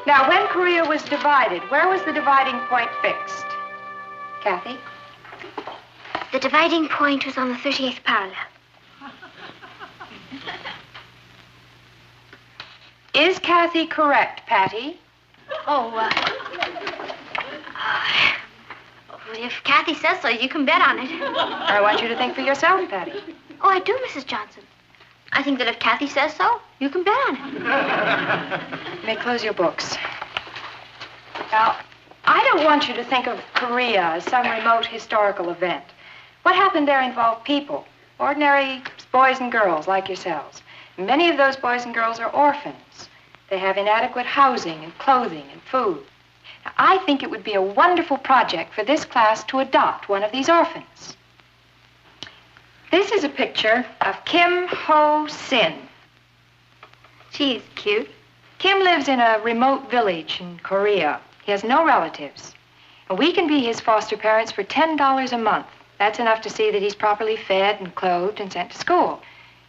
Now, when Korea was divided, where was the dividing point fixed? Kathy? The dividing point was on the 38th parallel. Is Kathy correct, Patty? Well, if Kathy says so, you can bet on it. I want you to think for yourself, Patty. Oh, I do, Mrs. Johnson. I think that if Kathy says so, you can bet on it. You may close your books. Now, I don't want you to think of Korea as some remote historical event. What happened there involved people, ordinary boys and girls like yourselves. Many of those boys and girls are orphans. They have inadequate housing and clothing and food. Now, I think it would be a wonderful project for this class to adopt one of these orphans. This is a picture of Kim Ho-sin. She's cute. Kim lives in a remote village in Korea. He has no relatives. And we can be his foster parents for $10 a month. That's enough to see that he's properly fed and clothed and sent to school.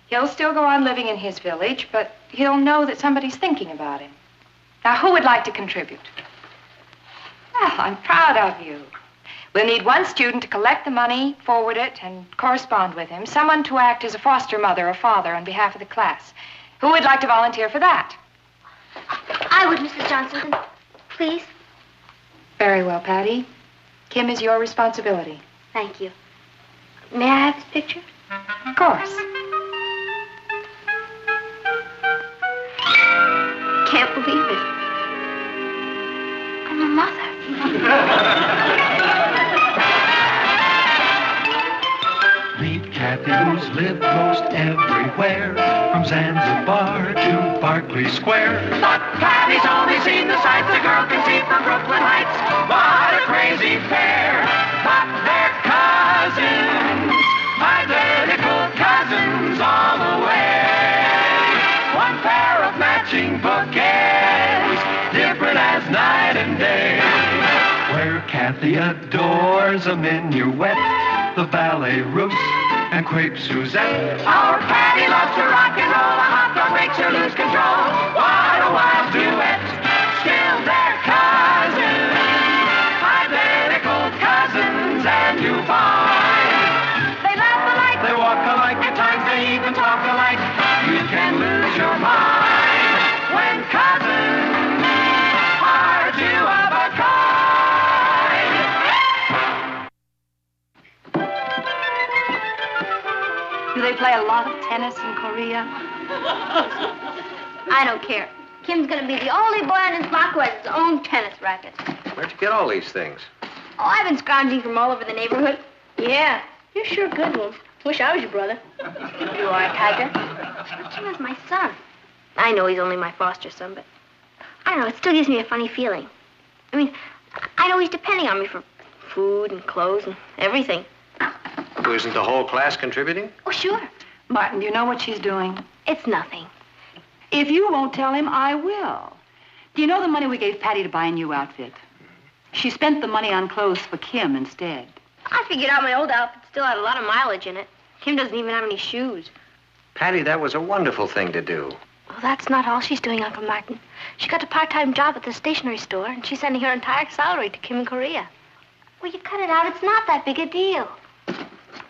He'll still go on living in his village, but he'll know that somebody's thinking about him. Now, who would like to contribute? Well, I'm proud of you. We'll need one student to collect the money, forward it, and correspond with him. Someone to act as a foster mother or father on behalf of the class. Who would like to volunteer for that? I would, Mrs. Johnson. Please. Very well, Patty. Kim is your responsibility. Thank you. May I have this picture? Of course. Can't believe it. I'm a mother. Meet Kathy, who's lived most everywhere, from Zanzibar to Berkeley Square. But Kathy's only seen the sights a girl can see from Brooklyn Heights. What a crazy pair! But they're cousins, identical cousins all the way. One pair of matching bouquets, different as night and day. Where Kathy adores a minuet, the ballet russe, and crepe Suzette. Our Patty loves to rock and roll. A hot dog makes her lose control. What a wild duet. Still they're cousins, identical cousins, and you find they laugh alike, they walk alike, at times they even talk alike. You can lose your mind when cousins are two of a kind. Do they play a lot of tennis in Korea? I don't care. Kim's gonna be the only boy on his block who has his own tennis racket. Where'd you get all these things? Oh, I've been scrounging from all over the neighborhood. Yeah, you're sure good one. Wish I was your brother. You are, Tiger. Kim is my son. I know he's only my foster son, but I don't know, it still gives me a funny feeling. I mean, I know he's depending on me for food and clothes and everything. Who, isn't the whole class contributing? Oh, sure. Martin, do you know what she's doing? It's nothing. If you won't tell him, I will. Do you know the money we gave Patty to buy a new outfit? She spent the money on clothes for Kim instead. I figured out my old outfit still had a lot of mileage in it. Kim doesn't even have any shoes. Patty, that was a wonderful thing to do. Well, that's not all she's doing, Uncle Martin. She got a part-time job at the stationery store, and she's sending her entire salary to Kim in Korea. Well, you cut it out. It's not that big a deal.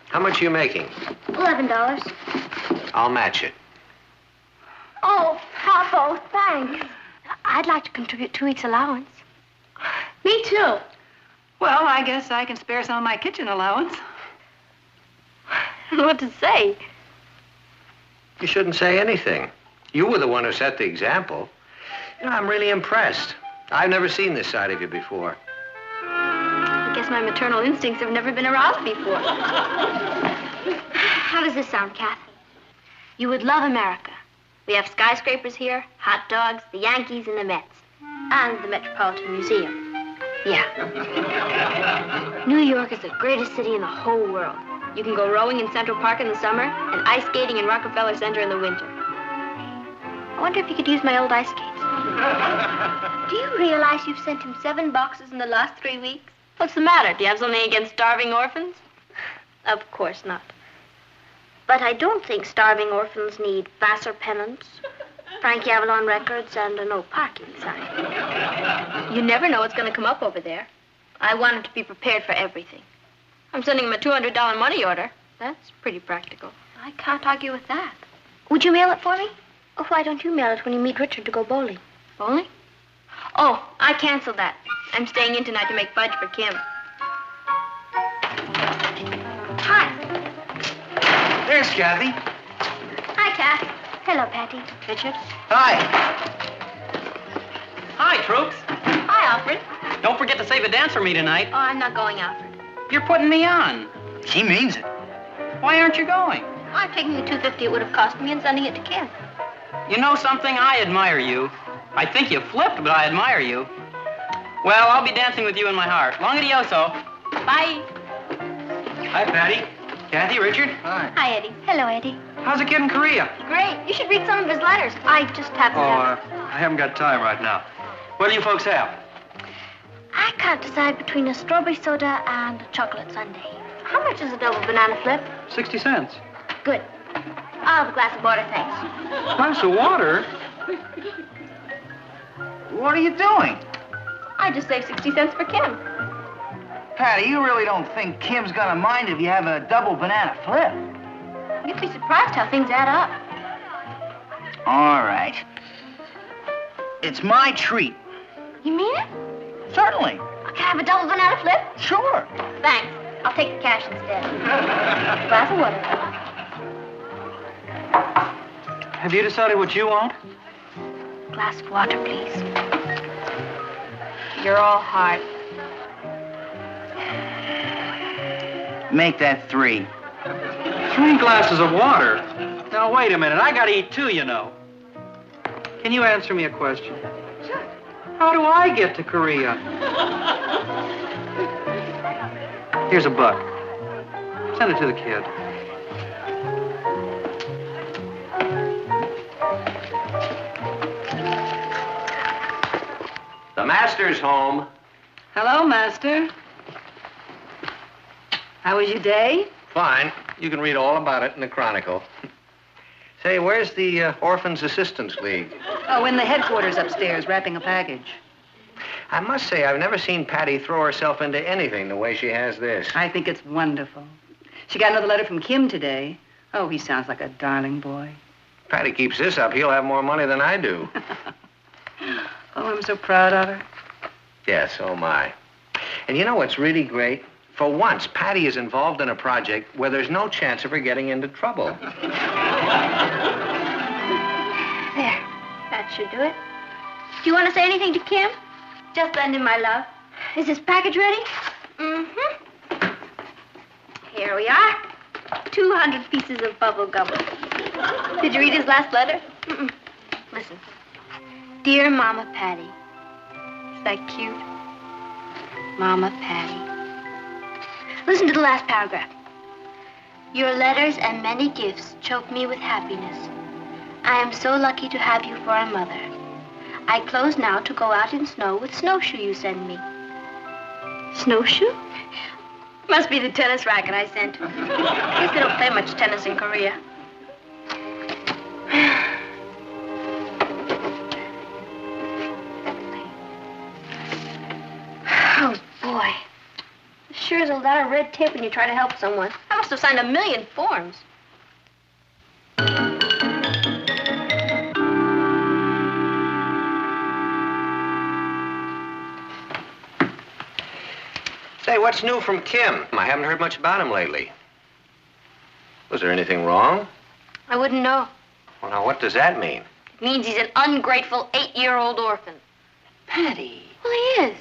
How much are you making? $11. I'll match it. Oh, Papa, thanks. I'd like to contribute 2 weeks' allowance. Me too. Well, I guess I can spare some of my kitchen allowance. What to say? You shouldn't say anything. You were the one who set the example. You know, I'm really impressed. I've never seen this side of you before. I guess my maternal instincts have never been aroused before. How does this sound, Kath? You would love America. We have skyscrapers here, hot dogs, the Yankees, and the Mets. And the Metropolitan Museum. Yeah. New York is the greatest city in the whole world. You can go rowing in Central Park in the summer and ice skating in Rockefeller Center in the winter. I wonder if you could use my old ice skates. Do you realize you've sent him 7 boxes in the last 3 weeks? What's the matter? Do you have something against starving orphans? Of course not. But I don't think starving orphans need Vassar pennants Frankie Avalon Records and a no parking sign. You never know what's going to come up over there. I want him to be prepared for everything. I'm sending him a $200 money order. That's pretty practical. I can't argue with that. Would you mail it for me? Oh, why don't you mail it when you meet Richard to go bowling? Bowling? Oh, I canceled that. I'm staying in tonight to make fudge for Kim. Hi. There's Kathy. Hi, Kath. Hello, Patty. Richard? Hi. Hi, Troops. Hi, Alfred. Don't forget to save a dance for me tonight. Oh, I'm not going, Alfred. You're putting me on. She means it. Why aren't you going? I'm taking the $250 it would have cost me and sending it to Kim. You know something? I admire you. I think you flipped, but I admire you. Well, I'll be dancing with you in my heart. Long adioso. Bye. Hi, Patty. Kathy, Richard. Hi, Eddie. Hello, Eddie. How's it get in Korea? Great. You should read some of his letters. I just happen to have... I haven't got time right now. What do you folks have? I can't decide between a strawberry soda and a chocolate sundae. How much is a double banana flip? 60 cents. Good. I'll have a glass of water, thanks. Glass of water? What are you doing? I just saved 60 cents for Kim. Patty, you really don't think Kim's gonna mind if you have a double banana flip? You'd be surprised how things add up. All right. It's my treat. You mean it? Certainly. Can I have a double banana flip? Sure. Thanks. I'll take the cash instead. Glass of water. Have you decided what you want? Glass of water, please. You're all heart. Make that 3. 3 glasses of water? Now, wait a minute. I gotta eat too, you know. Can you answer me a question? Sure. How do I get to Korea? Here's a buck. Send it to the kid. The master's home. Hello, Master. How was your day? Fine. You can read all about it in the Chronicle. Say, where's the Orphans Assistance League? Oh, in the headquarters upstairs, wrapping a package. I must say, I've never seen Patty throw herself into anything the way she has this. I think it's wonderful. She got another letter from Kim today. Oh, he sounds like a darling boy. Patty keeps this up, he'll have more money than I do. Oh, I'm so proud of her. Yes, so am I. And you know what's really great? For once, Patty is involved in a project where there's no chance of her getting into trouble. There. That should do it. Do you want to say anything to Kim? Just send him my love. Is this package ready? Mm-hmm. Here we are. 200 pieces of bubble gum. Did you read his last letter? Mm-mm. Listen. Dear Mama Patty. Is that cute? Mama Patty. Listen to the last paragraph. Your letters and many gifts choke me with happiness. I am so lucky to have you for a mother. I close now to go out in snow with snowshoe you send me. Snowshoe? Must be the tennis racket I sent. Guess they don't play much tennis in Korea. Oh, boy. Sure is a lot of red tape when you try to help someone. I must have signed 1,000,000 forms. Say, what's new from Kim? I haven't heard much about him lately. Was there anything wrong? I wouldn't know. Well, now, what does that mean? It means he's an ungrateful 8-year-old orphan. Patty. Well, he is.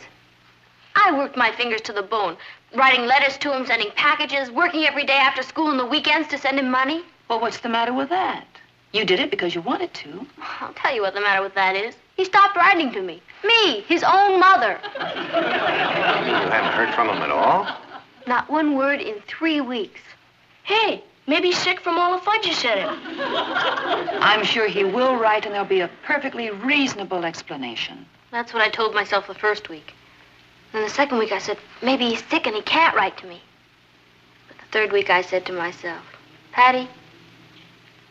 I worked my fingers to the bone, writing letters to him, sending packages, working every day after school and the weekends to send him money. Well, what's the matter with that? You did it because you wanted to. I'll tell you what the matter with that is. He stopped writing to me. Me, his own mother. You haven't heard from him at all? Not one word in 3 weeks. Hey, maybe he's sick from all the fudge you sent him. I'm sure he will write, and there'll be a perfectly reasonable explanation. That's what I told myself the first week. Then the second week I said, maybe he's sick and he can't write to me. But the third week I said to myself, Patty,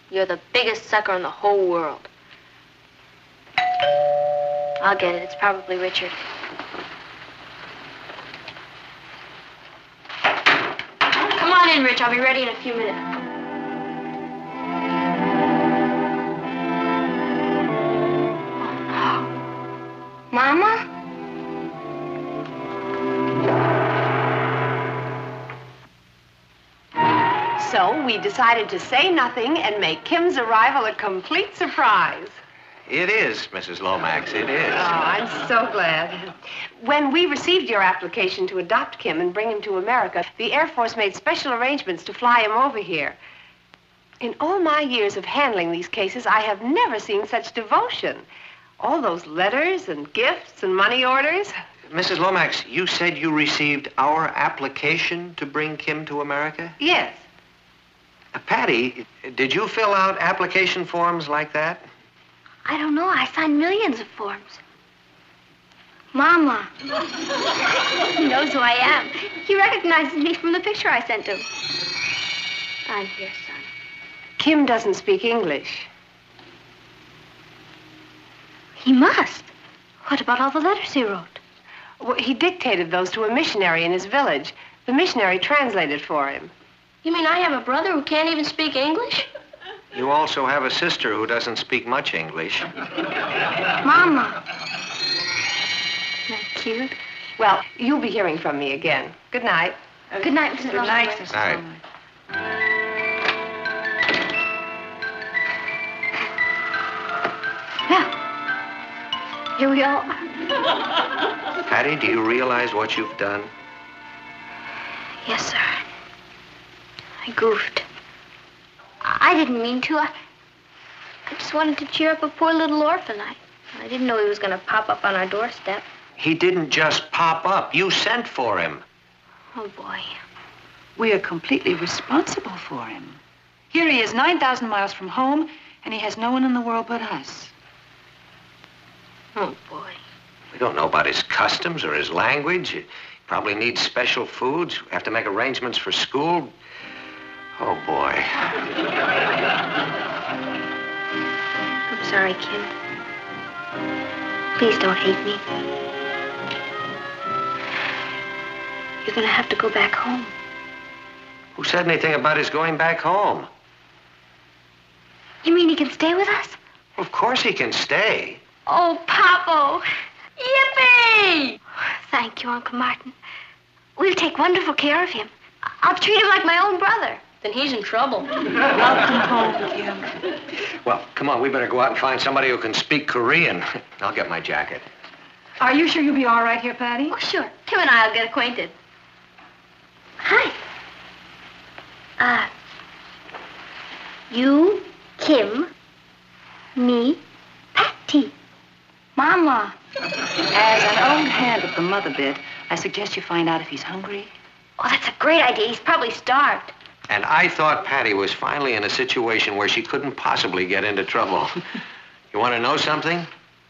you're the biggest sucker in the whole world. I'll get it. It's probably Richard. Come on in, Rich. I'll be ready in a few minutes. Mama? So we decided to say nothing and make Kim's arrival a complete surprise. It is, Mrs. Lomax, it is. Oh, I'm so glad. When we received your application to adopt Kim and bring him to America, the Air Force made special arrangements to fly him over here. In all my years of handling these cases, I have never seen such devotion. All those letters and gifts and money orders. Mrs. Lomax, you said you received our application to bring Kim to America? Yes. Patty, did you fill out application forms like that? I don't know. I signed millions of forms. Mama. He knows who I am. He recognizes me from the picture I sent him. I'm here, son. Kim doesn't speak English. He must. What about all the letters he wrote? Well, he dictated those to a missionary in his village. The missionary translated for him. You mean I have a brother who can't even speak English? You also have a sister who doesn't speak much English. Mama. Isn't that cute? Well, you'll be hearing from me again. Good night. Good night, Mrs. Good night, Lomax. Mrs. All right. Lomax. Well, here we are. Patty, do you realize what you've done? Yes, sir. I goofed. I didn't mean to. I just wanted to cheer up a poor little orphan. I didn't know he was going to pop up on our doorstep. He didn't just pop up. You sent for him. Oh, boy. We are completely responsible for him. Here he is, 9,000 miles from home, and he has no one in the world but us. Oh, boy. We don't know about his customs or his language. He probably needs special foods. We have to make arrangements for school. Oh, boy. I'm sorry, Kim. Please don't hate me. You're going to have to go back home. Who said anything about his going back home? You mean he can stay with us? Of course he can stay. Oh, Papo! Yippee! Thank you, Uncle Martin. We'll take wonderful care of him. I'll treat him like my own brother. Then he's in trouble. Welcome home, Kim. Well, come on, we better go out and find somebody who can speak Korean. I'll get my jacket. Are you sure you'll be all right here, Patty? Oh, sure. Kim and I'll get acquainted. Hi. You, Kim, me, Patty. Mama. As an old hand at the mother bit, I suggest you find out if he's hungry. Oh, that's a great idea. He's probably starved. And I thought Patty was finally in a situation where she couldn't possibly get into trouble. You want to know something?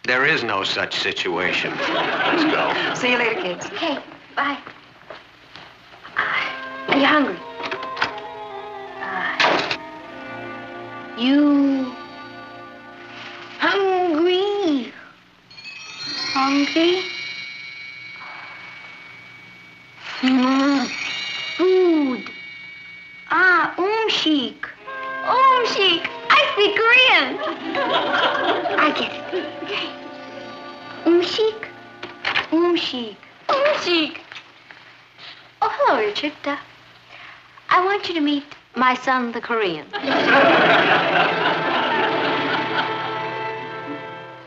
There is no such situation. Let's go. See you later, kids. Okay, bye. Are you hungry? You hungry? Hungry? Food. Umshik. Umshik. I speak Korean. I get it. Okay. Umshik. Umshik. Umshik. Oh, hello, Richard. I want you to meet my son, the Korean.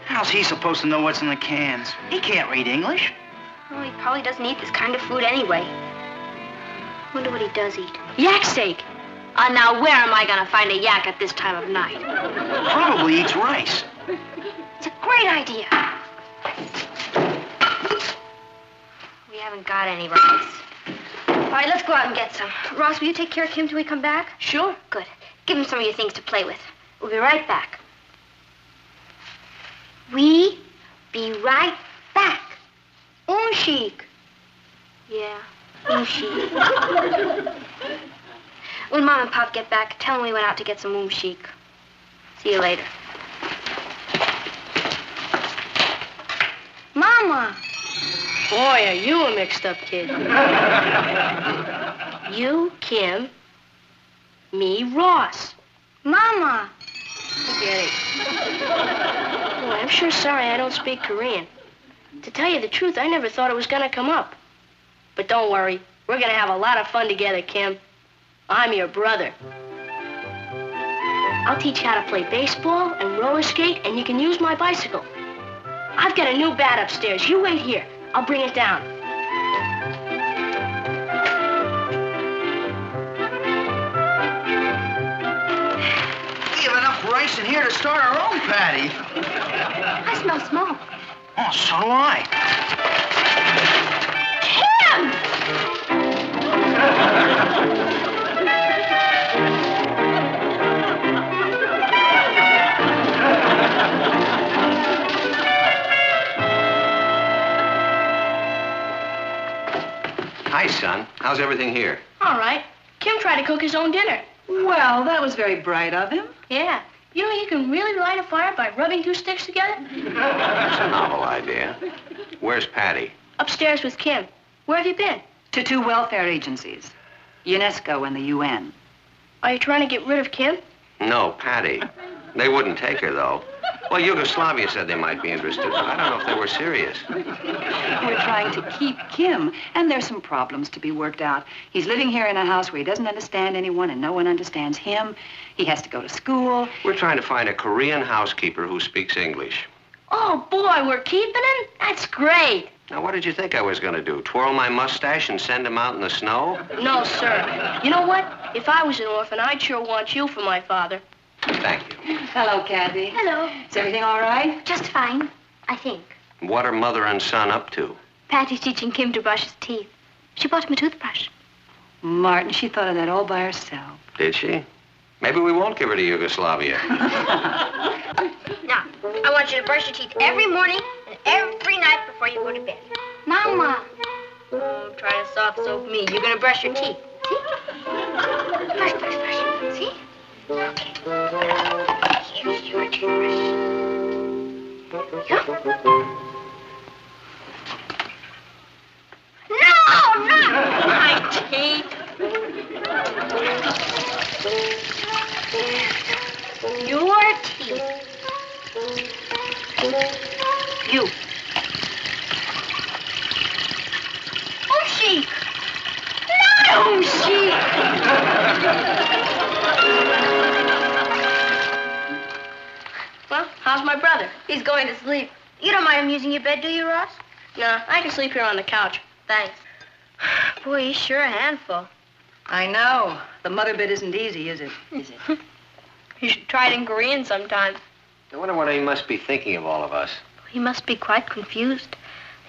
How's he supposed to know what's in the cans? He can't read English. Well, he probably doesn't eat this kind of food anyway. Wonder what he does eat. Yak steak. Now, where am I going to find a yak at this time of night? Probably eats rice. It's a great idea. We haven't got any rice. All right, let's go out and get some. Ross, will you take care of Kim till we come back? Sure. Good. Give him some of your things to play with. We'll be right back. We be right back. Umshik. Yeah, umshik. When Mom and Pop get back, tell them we went out to get some umshik. See you later. Mama! Boy, are you a mixed-up kid. You, Kim. Me, Ross. Mama! Forget it. Boy, I'm sure sorry I don't speak Korean. To tell you the truth, I never thought it was going to come up. But don't worry. We're going to have a lot of fun together, Kim. I'm your brother. I'll teach you how to play baseball and roller skate, and you can use my bicycle. I've got a new bat upstairs. You wait here. I'll bring it down. We have enough rice in here to start our own patty. I smell smoke. Oh, so do I. Hi, son. How's everything here? All right. Kim tried to cook his own dinner. Well, that was very bright of him. Yeah. You know you can really light a fire by rubbing two sticks together? That's a novel idea. Where's Patty? Upstairs with Kim. Where have you been? To 2 welfare agencies, UNESCO and the UN. Are you trying to get rid of Kim? No, Patty. They wouldn't take her, though. Well, Yugoslavia said they might be interested, but I don't know if they were serious. We're trying to keep Kim, and there's some problems to be worked out. He's living here in a house where he doesn't understand anyone, and no one understands him. He has to go to school. We're trying to find a Korean housekeeper who speaks English. Oh, boy, we're keeping him? That's great. Now, what did you think I was going to do? Twirl my mustache and send him out in the snow? No, sir. You know what? If I was an orphan, I'd sure want you for my father. Thank you. Hello, Kathy. Hello. Is everything all right? Just fine, I think. What are mother and son up to? Patty's teaching Kim to brush his teeth. She bought him a toothbrush. Martin, she thought of that all by herself. Did she? Maybe we won't give her to Yugoslavia. Now, I want you to brush your teeth every morning and every night before you go to bed. Mama. Oh, trying to soft soap me. You're going to brush your teeth. See? Brush, brush, brush. See? Okay. Here's your toothbrush. Yeah. No, not my teeth. Your teeth. You. Oshi! Not Oshi! Well, how's my brother? He's going to sleep. You don't mind him using your bed, do you, Ross? Nah, I can sleep here on the couch. Thanks. Boy, he's sure a handful. I know. The mother bit isn't easy, is it? Is it? You should try it in Korean sometime. I wonder what he must be thinking of all of us. He must be quite confused.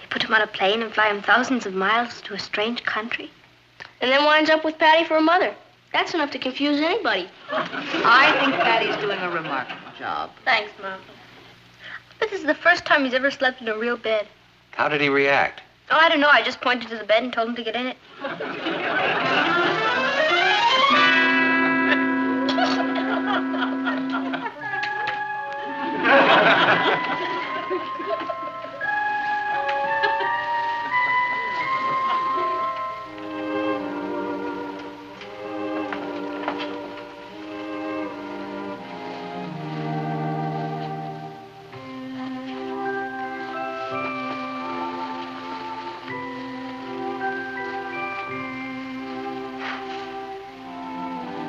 They put him on a plane and fly him thousands of miles to a strange country. And then winds up with Patty for a mother. That's enough to confuse anybody. I think Patty's doing a remarkable job. Thanks, Mom. But this is the first time he's ever slept in a real bed. How did he react? Oh, I don't know. I just pointed to the bed and told him to get in it.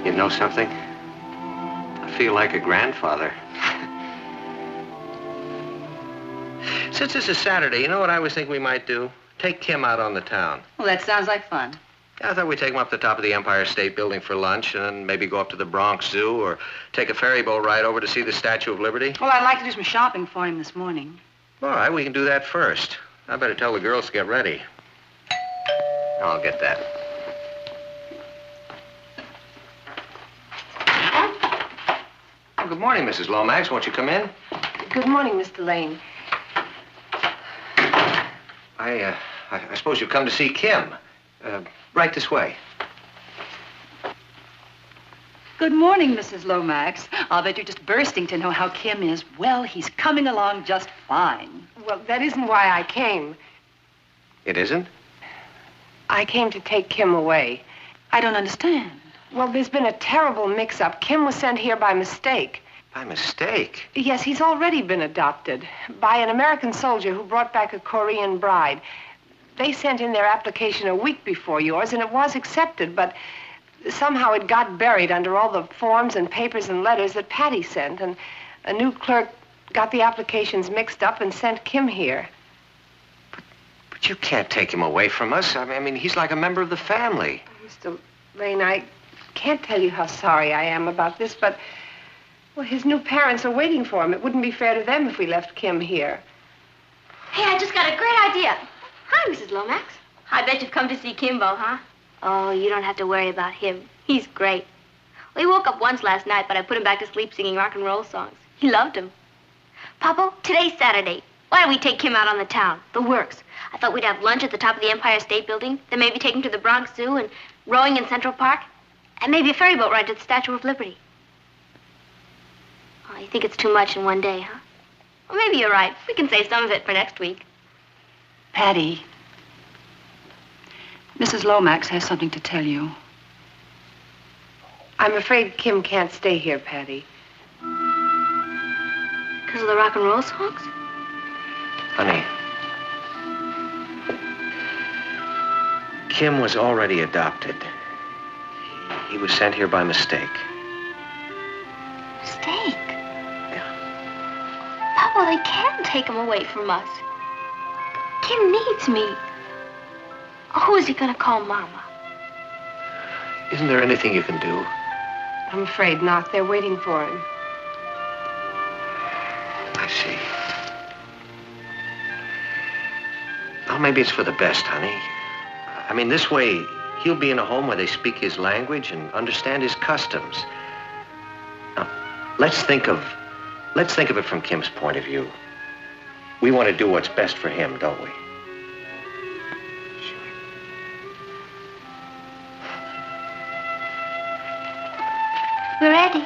You know something? I feel like a grandfather. Since this is Saturday, you know what I was thinking we might do? Take Kim out on the town. Well, that sounds like fun. I thought we'd take him up the top of the Empire State Building for lunch and then maybe go up to the Bronx Zoo or take a ferry boat ride over to see the Statue of Liberty. Well, I'd like to do some shopping for him this morning. All right, we can do that first. I better tell the girls to get ready. I'll get that. Oh, good morning, Mrs. Lomax. Won't you come in? Good morning, Mr. Lane. I suppose you've come to see Kim. Right this way. Good morning, Mrs. Lomax. I'll bet you're just bursting to know how Kim is. Well, he's coming along just fine. Well, that isn't why I came. It isn't? I came to take Kim away. I don't understand. Well, there's been a terrible mix-up. Kim was sent here by mistake. By mistake? Yes, he's already been adopted by an American soldier who brought back a Korean bride. They sent in their application a week before yours, and it was accepted, but somehow it got buried under all the forms and papers and letters that Patty sent, and a new clerk got the applications mixed up and sent Kim here. But you can't take him away from us. I mean, he's like a member of the family. Mr. Lane, I can't tell you how sorry I am about this, but, well, his new parents are waiting for him. It wouldn't be fair to them if we left Kim here. Hey, I just got a great idea. Hi, Mrs. Lomax. I bet you've come to see Kimbo, huh? Oh, you don't have to worry about him. He's great. Well, he woke up once last night, but I put him back to sleep singing rock and roll songs. He loved them. Papa, today's Saturday. Why don't we take Kim out on the town, the works? I thought we'd have lunch at the top of the Empire State Building, then maybe take him to the Bronx Zoo and rowing in Central Park, and maybe a ferry boat ride to the Statue of Liberty. Oh, you think it's too much in one day, huh? Well, maybe you're right. We can save some of it for next week. Patty, Mrs. Lomax has something to tell you. I'm afraid Kim can't stay here, Patty. Because of the rock and roll songs? Honey, Kim was already adopted. He was sent here by mistake. Mistake? Papa, they can't take him away from us. Kim needs me. Who is he going to call Mama? Isn't there anything you can do? I'm afraid not. They're waiting for him. I see. Well, maybe it's for the best, honey. I mean, this way, he'll be in a home where they speak his language and understand his customs. Now, let's think of it from Kim's point of view. We want to do what's best for him, don't we? We're ready.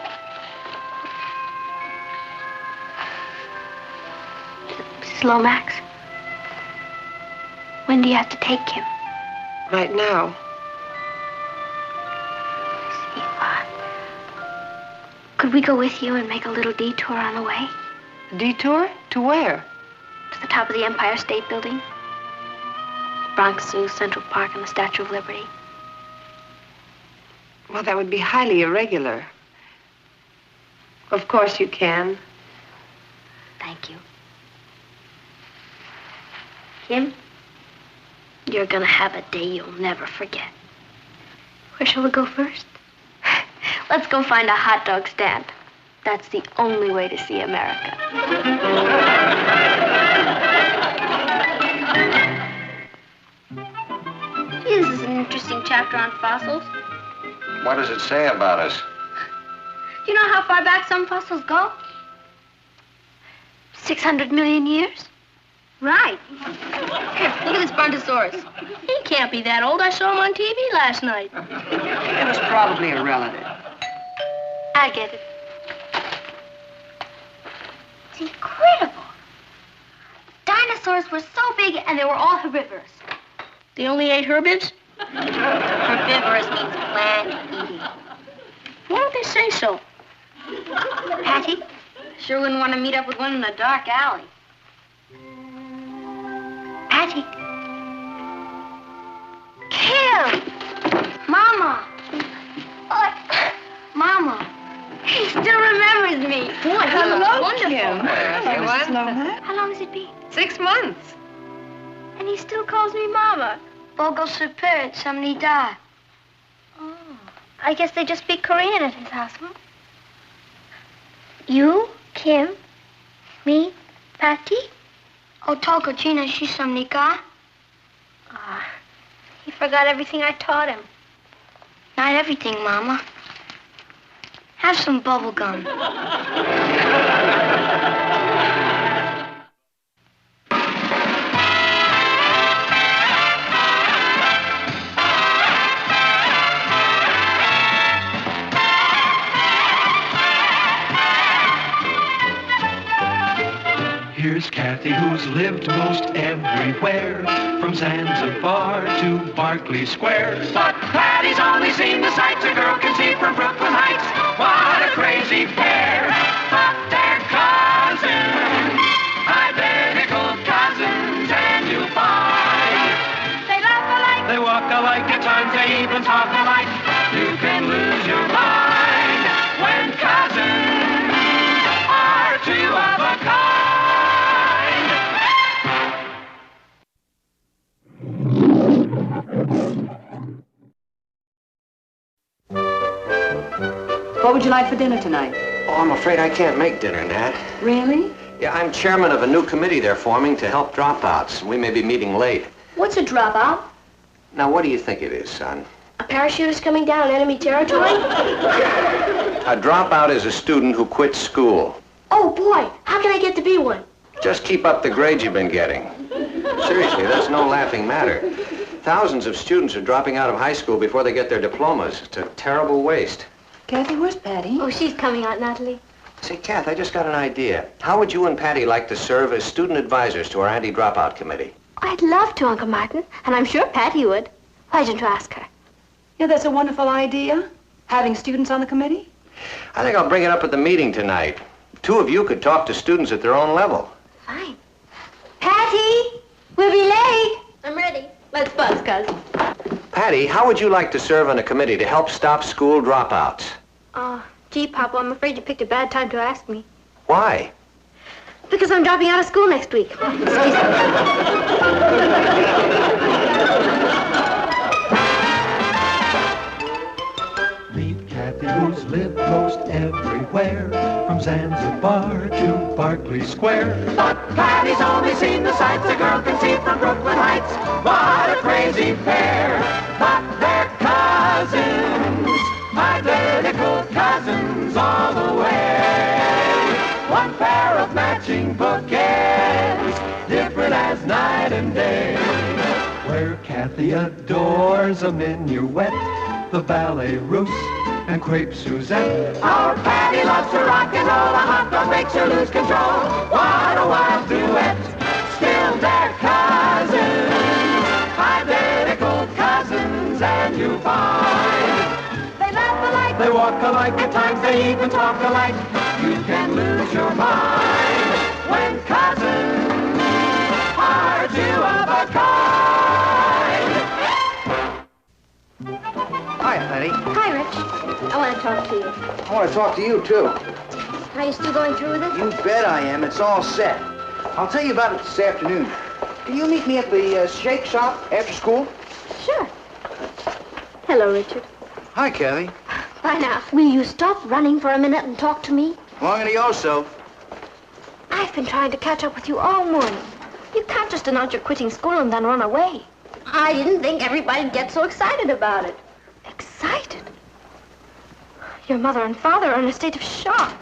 Mrs. Lomax, when do you have to take him? Right now. Could we go with you and make a little detour on the way? Detour? To where? To the top of the Empire State Building. Bronx Zoo, Central Park, and the Statue of Liberty. Well, that would be highly irregular. Of course you can. Thank you. Kim, you're gonna have a day you'll never forget. Where shall we go first? Let's go find a hot dog stand. That's the only way to see America. Gee, this is an interesting chapter on fossils. What does it say about us? You know how far back some fossils go? 600 million years? Right. Here, look at this Brontosaurus. He can't be that old. I saw him on TV last night. It was probably a relative. I get it. It's incredible. Dinosaurs were so big and they were all herbivorous. They only ate herbivores? Herbivorous means plant-eating. Why don't they say so? Patty, sure wouldn't want to meet up with one in a dark alley. Patty. Kim! Mama! Mama! He still remembers me. Boy, he looks wonderful. Mrs. Lomax. How long has it been? 6 months. And he still calls me Mama. Bogo super, samnida. Oh. I guess they just speak Korean at his house, huh? You, Kim, me, Patty. Otoko China Shisamnika. Ah, he forgot everything I taught him. Not everything, Mama. Have some bubble gum. who's lived most everywhere, from Zanzibar to Berkeley Square. But Patty's only seen the sights a girl can see from Brooklyn Heights. What a crazy pair, but they're cousins, identical cousins, and you'll find They laugh alike. they walk alike, at times they even talk alike. You can lose your mind when cousins are two of a kind. What would you like for dinner tonight? Oh, I'm afraid I can't make dinner, Nat. Really? Yeah, I'm chairman of a new committee they're forming to help dropouts. We may be meeting late. What's a dropout? Now, what do you think it is, son? A parachutist coming down enemy territory? A dropout is a student who quits school. Oh, boy. How can I get to be one? Just keep up the grades you've been getting. Seriously, that's no laughing matter. Thousands of students are dropping out of high school before they get their diplomas. It's a terrible waste. Kathy, where's Patty? Oh, she's coming out, Natalie. Say, Kath, I just got an idea. How would you and Patty like to serve as student advisors to our anti-dropout committee? I'd love to, Uncle Martin, and I'm sure Patty would. Why didn't you ask her? Yeah, that's a wonderful idea. Having students on the committee? I think I'll bring it up at the meeting tonight. Two of you could talk to students at their own level. Fine. Patty, we'll be late. I'm ready. Let's buzz, cuz. Patty, how would you like to serve on a committee to help stop school dropouts? Gee, Papa, I'm afraid you picked a bad time to ask me. Why? Because I'm dropping out of school next week. Excuse me. Meet Kathy, who's lived most everywhere, from Zanzibar to Berkeley Square. But Patty's only seen the sights a girl can see from Brooklyn Heights. What a crazy pair, but they're cousins, identical cousins all the way. One pair of matching bookends, different as night and day. Where Kathy adores a minuet, the ballet russe, and crepe Suzette. Our Patty loves to rock and roll, a hot dog makes her lose control. What a wild duet, still they're cousins, identical cousins, and you find They laugh alike. they walk alike, at times they even talk alike. You can lose your mind when cousins are two of a kind. Hi, Patty. Hi, Rich. I want to talk to you. I want to talk to you, too. Are you still going through with it? You bet I am. It's all set. I'll tell you about it this afternoon. Can you meet me at the shake shop after school? Sure. Hello, Richard. Hi, Kathy. Bye now. Will you stop running for a minute and talk to me? Long to go, so. I've been trying to catch up with you all morning. You can't just announce you're quitting school and then run away. I didn't think everybody'd get so excited about it. Excited? Your mother and father are in a state of shock.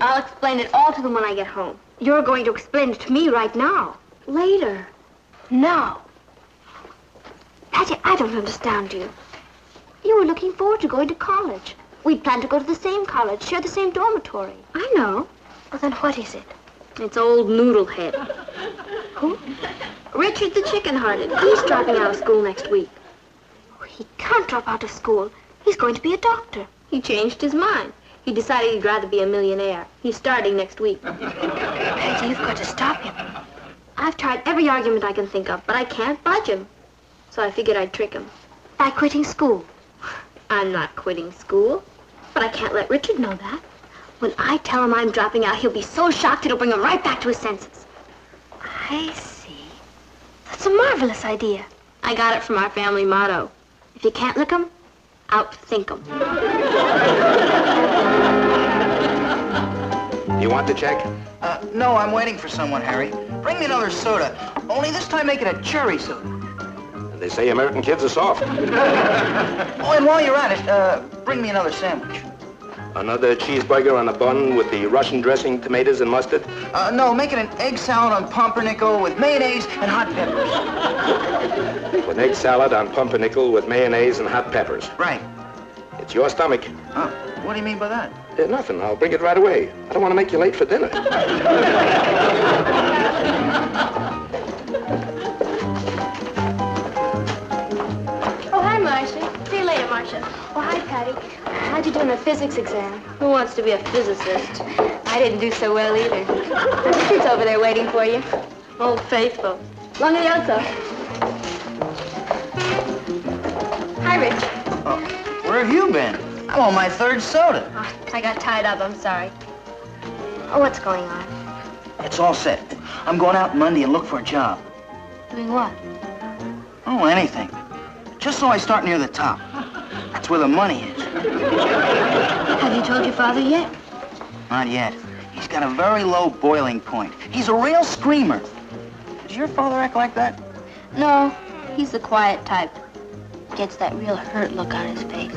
I'll explain it all to them when I get home. You're going to explain it to me right now. Later. Now. Patty, I don't understand you. You were looking forward to going to college. We'd planned to go to the same college, share the same dormitory. I know. Well, then what is it? It's old Noodlehead. Who? Richard the Chicken-Hearted. He's dropping out of school next week. Oh, he can't drop out of school. He's going to be a doctor. He changed his mind. He decided he'd rather be a millionaire. He's starting next week. Patty, you've got to stop him. I've tried every argument I can think of, but I can't budge him. So I figured I'd trick him. By quitting school. I'm not quitting school, but I can't let Richard know that. When I tell him I'm dropping out, he'll be so shocked it'll bring him right back to his senses. I see. That's a marvelous idea. I got it from our family motto. If you can't lick 'em, outthink 'em. You want the check? No, I'm waiting for someone, Harry. Bring me another soda. Only this time make it a cherry soda. They say American kids are soft. Oh, and while you're at it, bring me another sandwich. Another cheeseburger on a bun with the Russian dressing, tomatoes, and mustard? No, make it an egg salad on pumpernickel with mayonnaise and hot peppers. With egg salad on pumpernickel with mayonnaise and hot peppers. Right. It's your stomach. Huh? What do you mean by that? Nothing. I'll bring it right away. I don't want to make you late for dinner. Marcia. Oh, hi, Patty. How'd you do in the physics exam? Who wants to be a physicist? I didn't do so well either. Richard's over there waiting for you. Old Faithful. Long adios. Hi, Rich. Oh, where have you been? I'm on my third soda. Oh, I got tied up. I'm sorry. Oh, what's going on? It's all set. I'm going out Monday and look for a job. Doing what? Oh, anything. Just so I start near the top. That's where the money is. Have you told your father yet? Not yet. He's got a very low boiling point. He's a real screamer. Does your father act like that? No, he's the quiet type. Gets that real hurt look on his face.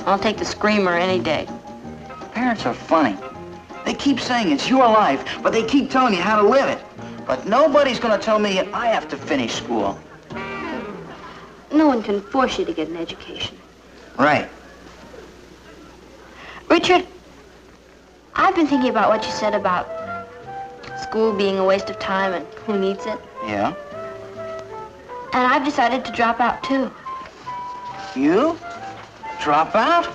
I'll take the screamer any day. Parents are funny. They keep saying it's your life, but they keep telling you how to live it. But nobody's going to tell me I have to finish school. No one can force you to get an education. Right. Richard, I've been thinking about what you said about school being a waste of time and who needs it. Yeah? And I've decided to drop out, too. You? Drop out?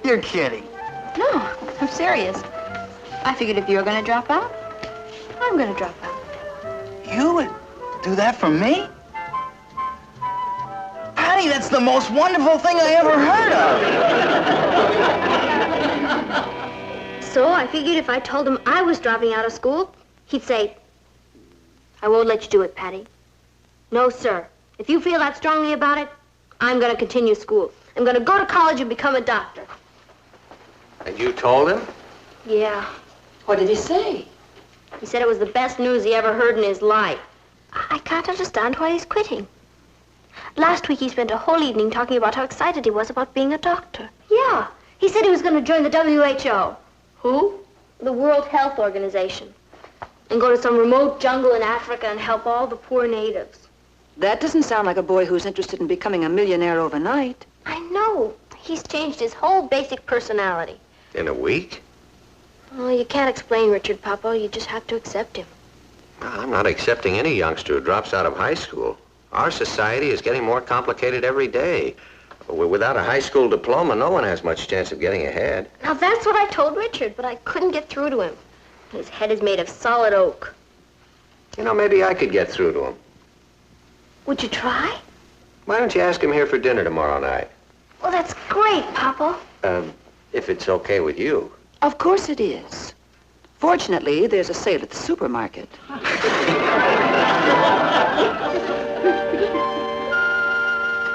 You're kidding. No, I'm serious. I figured if you're going to drop out, I'm going to drop out. You would do that for me? Patty, that's the most wonderful thing I ever heard of. So I figured if I told him I was dropping out of school, he'd say, I won't let you do it, Patty. No, sir. If you feel that strongly about it, I'm going to continue school. I'm going to go to college and become a doctor. And you told him? Yeah. What did he say? He said it was the best news he ever heard in his life. I can't understand why he's quitting. Last week he spent a whole evening talking about how excited he was about being a doctor. Yeah. He said he was going to join the WHO. Who? The World Health Organization. And go to some remote jungle in Africa and help all the poor natives. That doesn't sound like a boy who's interested in becoming a millionaire overnight. I know. He's changed his whole basic personality. In a week? Oh, you can't explain Richard, Papa. You just have to accept him. I'm not accepting any youngster who drops out of high school. Our society is getting more complicated every day. Without a high school diploma, no one has much chance of getting ahead. Now, that's what I told Richard, but I couldn't get through to him. His head is made of solid oak. You know, maybe I could get through to him. Would you try? Why don't you ask him here for dinner tomorrow night? Well, that's great, Papa. If it's okay with you. Of course it is. Fortunately, there's a sale at the supermarket.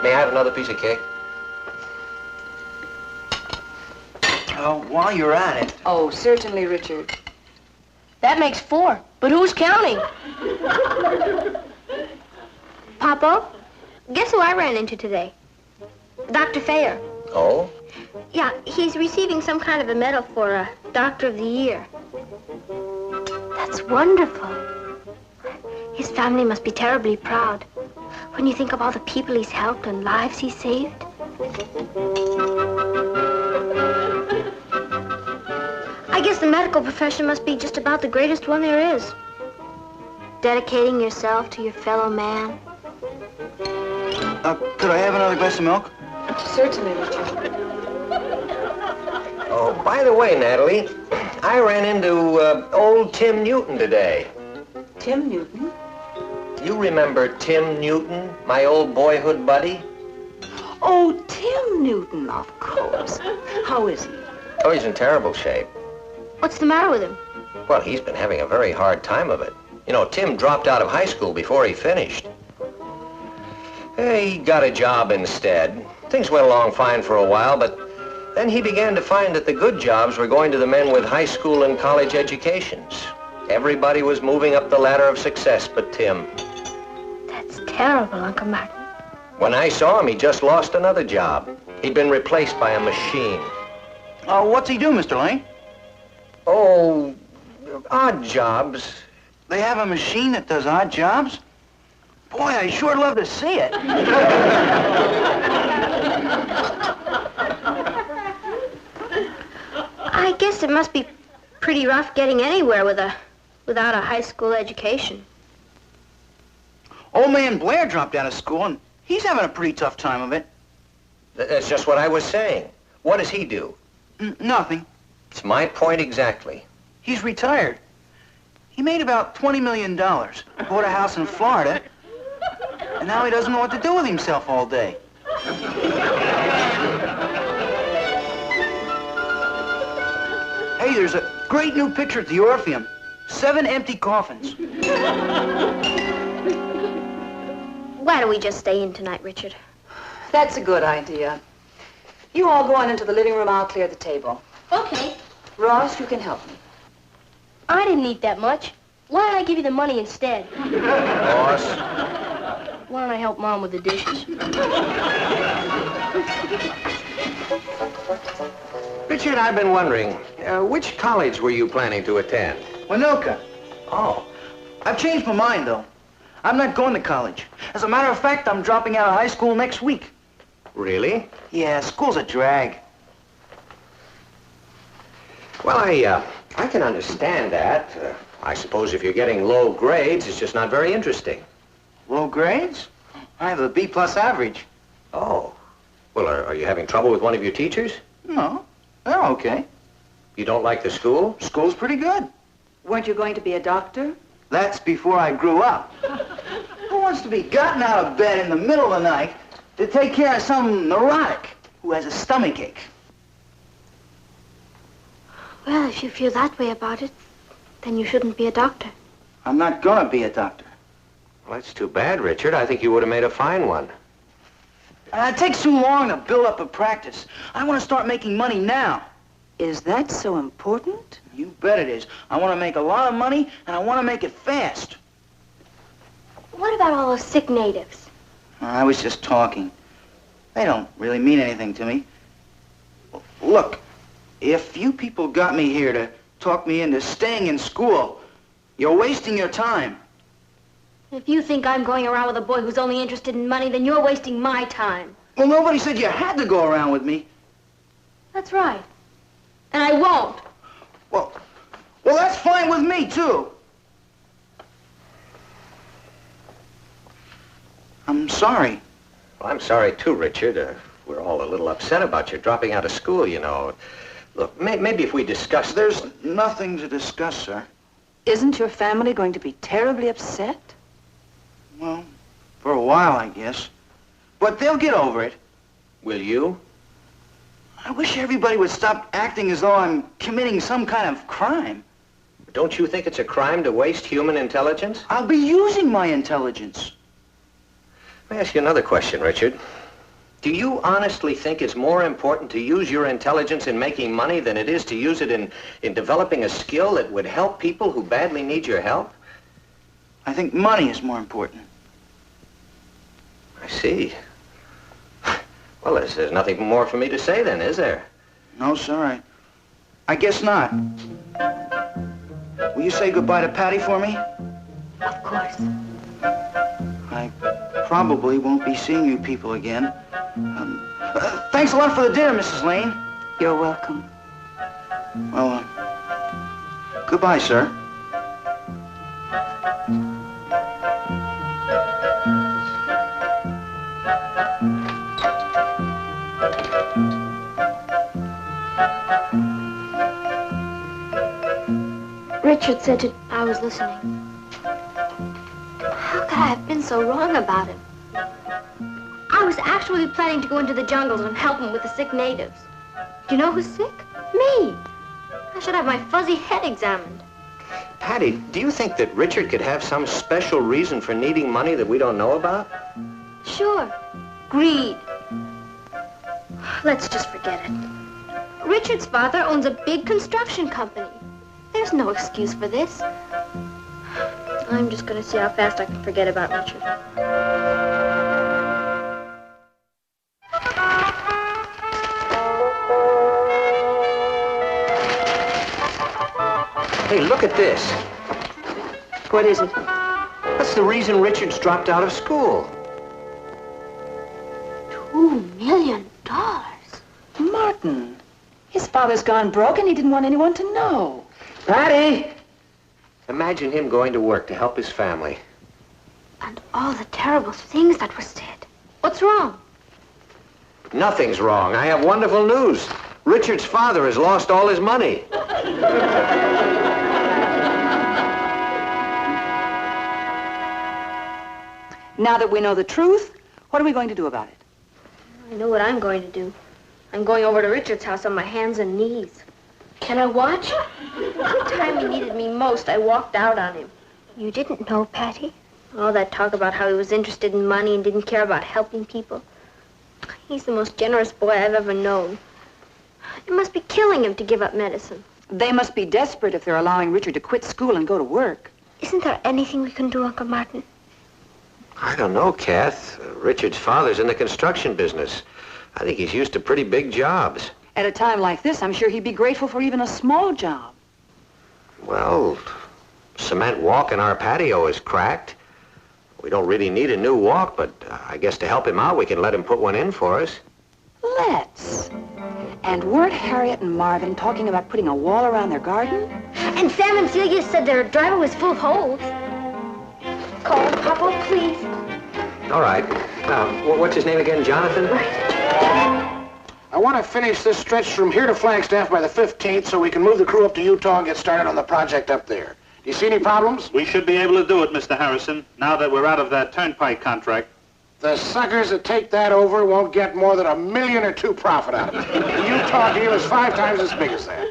May I have another piece of cake? While you're at it. Oh, certainly, Richard. That makes 4. But who's counting? Papa, guess who I ran into today? Dr. Thayer. Oh? Yeah, he's receiving some kind of a medal for a Doctor of the Year. That's wonderful. His family must be terribly proud when you think of all the people he's helped and lives he's saved. I guess the medical profession must be just about the greatest one there is. Dedicating yourself to your fellow man. Could I have another glass of milk? Certainly, Richard. Oh, by the way, Natalie, I ran into old Tim Newton today. Tim Newton? You remember Tim Newton, my old boyhood buddy? Oh, Tim Newton, of course. How is he? Oh, he's in terrible shape. What's the matter with him? Well, he's been having a very hard time of it. You know, Tim dropped out of high school before he finished. He got a job instead. Things went along fine for a while, but then he began to find that the good jobs were going to the men with high school and college educations. Everybody was moving up the ladder of success but Tim. That's terrible, Uncle Martin. When I saw him, he just lost another job. He'd been replaced by a machine. What's he do, Mr. Lane? Oh, odd jobs. They have a machine that does odd jobs? Boy, I sure love to see it. I guess it must be pretty rough getting anywhere without a high school education. Old man Blair dropped out of school, and he's having a pretty tough time of it. That's just what I was saying. What does he do? Nothing. It's my point exactly. He's retired. He made about $20 million. Bought a house in Florida. And now he doesn't know what to do with himself all day. Hey, there's a great new picture at the Orpheum. 7 empty coffins. Why don't we just stay in tonight, Richard? That's a good idea. You all go on into the living room. I'll clear the table. Okay. Ross, you can help me. I didn't eat that much. Why don't I give you the money instead? Boss. Why don't I help Mom with the dishes? Richard, I've been wondering, which college were you planning to attend? Winoka. Oh. I've changed my mind, though. I'm not going to college. As a matter of fact, I'm dropping out of high school next week. Really? Yeah, school's a drag. Well, I can understand that. I suppose if you're getting low grades, it's just not very interesting. Low grades? I have a B+ average. Oh. Well, are you having trouble with one of your teachers? No, they're okay. You don't like the school? School's pretty good. Weren't you going to be a doctor? That's before I grew up. Who wants to be gotten out of bed in the middle of the night to take care of some neurotic who has a stomachache? Well, if you feel that way about it, then you shouldn't be a doctor. I'm not gonna be a doctor. Well, that's too bad, Richard. I think you would have made a fine one. It takes too long to build up a practice. I want to start making money now. Is that so important? You bet it is. I want to make a lot of money, and I want to make it fast. What about all those sick natives? I was just talking. They don't really mean anything to me. Look, if you people got me here to talk me into staying in school, you're wasting your time. If you think I'm going around with a boy who's only interested in money, then you're wasting my time. Well, nobody said you had to go around with me. That's right. And I won't. Well, that's fine with me, too. I'm sorry. Well, I'm sorry, too, Richard. We're all a little upset about you dropping out of school, you know. Look, maybe if we discuss... There's nothing to discuss, sir. Isn't your family going to be terribly upset? Well, for a while, I guess. But they'll get over it. Will you? I wish everybody would stop acting as though I'm committing some kind of crime. Don't you think it's a crime to waste human intelligence? I'll be using my intelligence. Let me ask you another question, Richard. Do you honestly think it's more important to use your intelligence in making money than it is to use it in developing a skill that would help people who badly need your help? I think money is more important. I see. Well, there's nothing more for me to say then, is there? No, sir, I guess not. Will you say goodbye to Patty for me? Of course. I probably won't be seeing you people again. Thanks a lot for the dinner, Mrs. Lane. You're welcome. Well, goodbye, sir. Richard said I was listening. How could I have been so wrong about him? I was actually planning to go into the jungles and help him with the sick natives. Do you know who's sick? Me. I should have my fuzzy head examined. Patty, do you think that Richard could have some special reason for needing money that we don't know about? Sure. Greed. Let's just forget it. Richard's father owns a big construction company. There's no excuse for this. I'm just going to see how fast I can forget about Richard. Hey, look at this. What is it? That's the reason Richard's dropped out of school. $2 million. Martin, his father's gone broke and he didn't want anyone to know. Patty! Imagine him going to work to help his family. And all the terrible things that were said. What's wrong? Nothing's wrong. I have wonderful news. Richard's father has lost all his money. Now that we know the truth, what are we going to do about it? I know what I'm going to do. I'm going over to Richard's house on my hands and knees. Can I watch? The time he needed me most, I walked out on him. You didn't know, Patty? All that talk about how he was interested in money and didn't care about helping people. He's the most generous boy I've ever known. It must be killing him to give up medicine. They must be desperate if they're allowing Richard to quit school and go to work. Isn't there anything we can do, Uncle Martin? I don't know, Kath. Richard's father's in the construction business. I think he's used to pretty big jobs. At a time like this, I'm sure he'd be grateful for even a small job. Well, cement walk in our patio is cracked. We don't really need a new walk, but I guess to help him out, we can let him put one in for us. Let's. And weren't Harriet and Marvin talking about putting a wall around their garden? And Sam and Celia said their driveway was full of holes. Call him, Papa, please. All right. What's his name again, Jonathan? I want to finish this stretch from here to Flagstaff by the 15th so we can move the crew up to Utah and get started on the project up there. Do you see any problems? We should be able to do it, Mr. Harrison, now that we're out of that turnpike contract. The suckers that take that over won't get more than $1 million or $2 million profit out of it. The Utah deal is 5 times as big as that.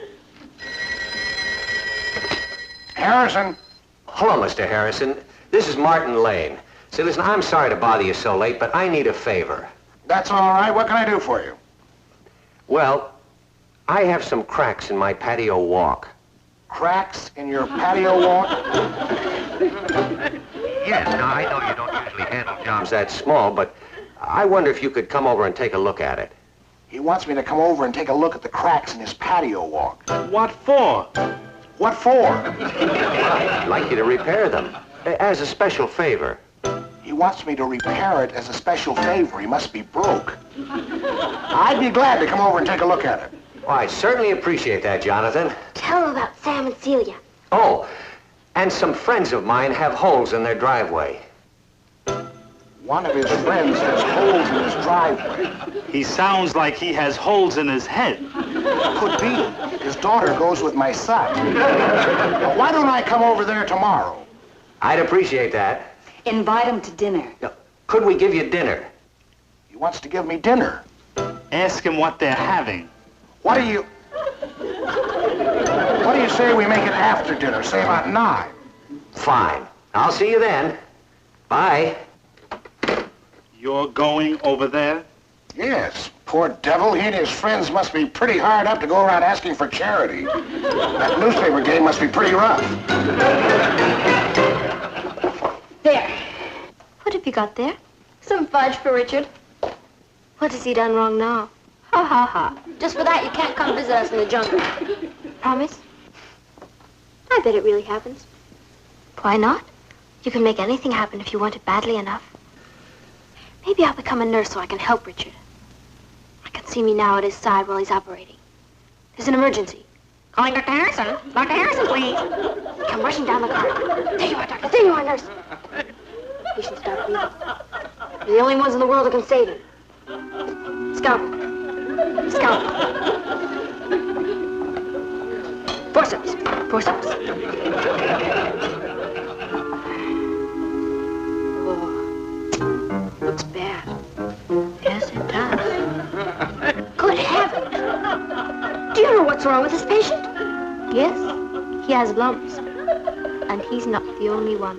Harrison. Hello, Mr. Harrison. This is Martin Lane. See, listen, I'm sorry to bother you so late, but I need a favor. That's all right. What can I do for you? Well, I have some cracks in my patio walk. Cracks in your patio walk? Yes, now I know you don't usually handle jobs that small, but I wonder if you could come over and take a look at it. He wants me to come over and take a look at the cracks in his patio walk. What for? What for? I'd like you to repair them, as a special favor. He wants me to repair it as a special favor. He must be broke. I'd be glad to come over and take a look at it. Well, I certainly appreciate that, Jonathan. Tell him about Sam and Celia. Oh, and some friends of mine have holes in their driveway. One of his friends has holes in his driveway. He sounds like he has holes in his head. Could be. His daughter goes with my son. Why don't I come over there tomorrow? I'd appreciate that. Invite him to dinner. Could we give you dinner? He wants to give me dinner. Ask him what they're having. What do you say we make it after dinner, say about 9? Fine. I'll see you then. Bye. You're going over there? Yes. Poor devil, he and his friends must be pretty hard up to go around asking for charity. That newspaper game must be pretty rough. There. What have you got there? Some fudge for Richard. What has he done wrong now? Ha, ha, ha. Just for that, you can't come visit us in the jungle. Promise? I bet it really happens. Why not? You can make anything happen if you want it badly enough. Maybe I'll become a nurse so I can help Richard. I can see me now at his side while he's operating. There's an emergency. Calling Dr. Harrison. Dr. Harrison, please. Come rushing down the corridor. There you are, doctor. There you are, nurse. Patient stop breathing. You're the only ones in the world who can save him. Scalpel. Scalpel. Forceps. Forceps. Oh. Looks bad. Yes, it does. Good heavens. Do you know what's wrong with this patient? Yes, he has lumps. And he's not the only one.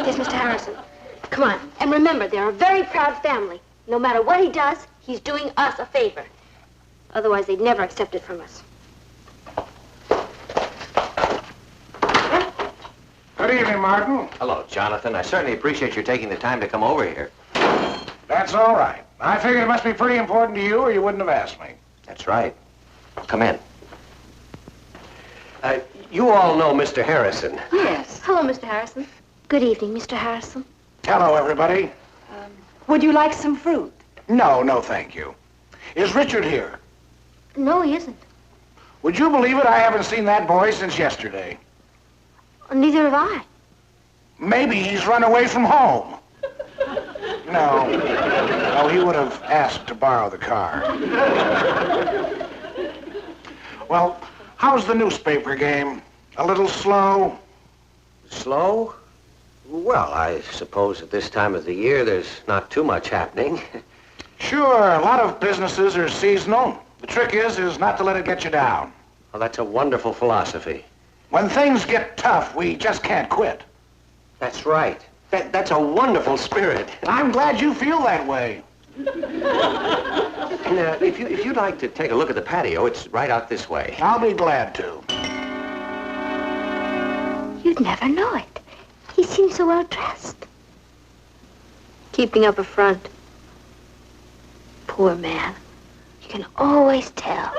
Yes, Mr. Harrison. Come on. And remember, they're a very proud family. No matter what he does, he's doing us a favor. Otherwise, they'd never accept it from us. Good evening, Martin. Hello, Jonathan. I certainly appreciate you taking the time to come over here. That's all right. I figured it must be pretty important to you or you wouldn't have asked me. That's right. Come in. You all know Mr. Harrison. Yes. Hello, Mr. Harrison. Good evening, Mr. Harrison. Hello, everybody. Would you like some fruit? No, thank you. Is Richard here? No, he isn't. Would you believe it? I haven't seen that boy since yesterday. Neither have I. Maybe he's run away from home. No. No, he would have asked to borrow the car. Well, how's the newspaper game? A little slow? Slow? Well, I suppose at this time of the year there's not too much happening. Sure, a lot of businesses are seasonal. The trick is not to let it get you down. Well, that's a wonderful philosophy. When things get tough, we just can't quit. That's right. That's a wonderful spirit. I'm glad you feel that way. Now, if you'd like to take a look at the patio, it's right out this way. I'll be glad to. You'd never know it. He seems so well dressed. Keeping up a front. Poor man. You can always tell.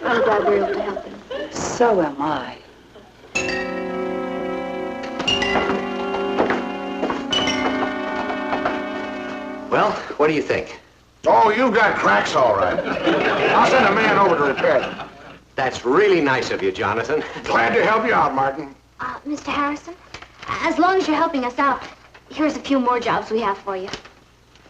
I'm glad we're able to help him. So am I. Well, what do you think? Oh, you've got cracks all right. I'll send a man over to repair them. That's really nice of you, Jonathan. Glad to help you out, Martin. Mr. Harrison, as long as you're helping us out, here's a few more jobs we have for you.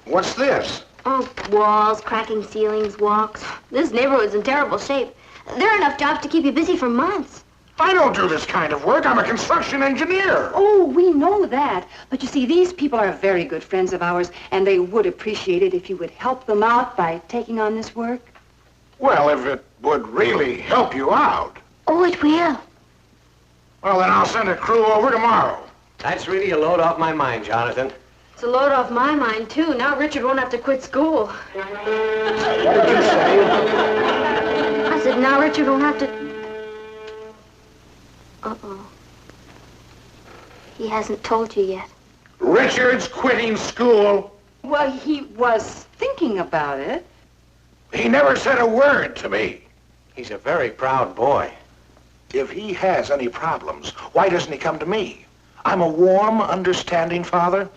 What's this? Oh, walls, cracking ceilings, walks. This neighborhood's in terrible shape. There are enough jobs to keep you busy for months. I don't do this kind of work. I'm a construction engineer. Oh, we know that. But you see, these people are very good friends of ours, and they would appreciate it if you would help them out by taking on this work. Well, if it would really help you out. Oh, it will. Well, then I'll send a crew over tomorrow. That's really a load off my mind, Jonathan. It's a load off my mind, too. Now Richard won't have to quit school. What did you say? I said, now Richard won't have to... Uh-oh. He hasn't told you yet. Richard's quitting school. Well, he was thinking about it. He never said a word to me. He's a very proud boy. If he has any problems, why doesn't he come to me? I'm a warm, understanding father.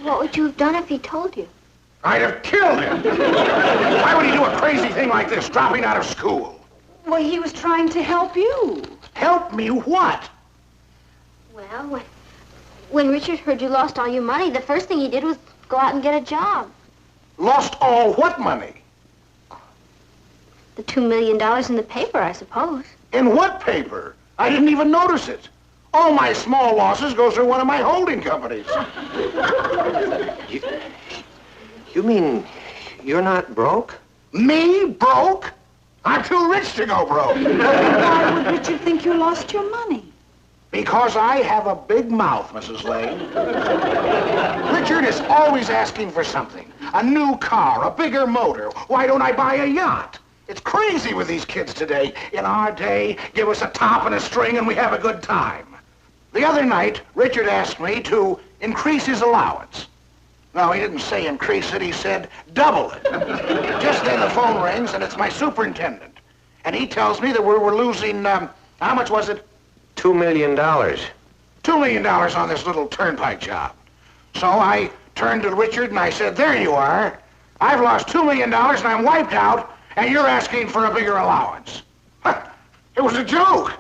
What would you have done if he told you? I'd have killed him. Why would he do a crazy thing like this, dropping out of school? Well, he was trying to help you. Help me what? Well, when Richard heard you lost all your money, the first thing he did was go out and get a job. Lost all what money? The $2 million in the paper, I suppose. In what paper? I didn't even notice it. All my small losses go through one of my holding companies. You mean you're not broke? Me? Broke? I'm too rich to go broke. Why would Richard think you lost your money? Because I have a big mouth, Mrs. Lane. Richard is always asking for something. A new car, a bigger motor. Why don't I buy a yacht? It's crazy with these kids today. In our day, give us a top and a string and we have a good time. The other night, Richard asked me to increase his allowance. No, he didn't say increase it, he said double it. Just then the phone rings and it's my superintendent. And he tells me that we're losing, how much was it? $2 million. $2 million on this little turnpike job. So I turned to Richard and I said, there you are. I've lost $2 million and I'm wiped out, and you're asking for a bigger allowance. It was a joke.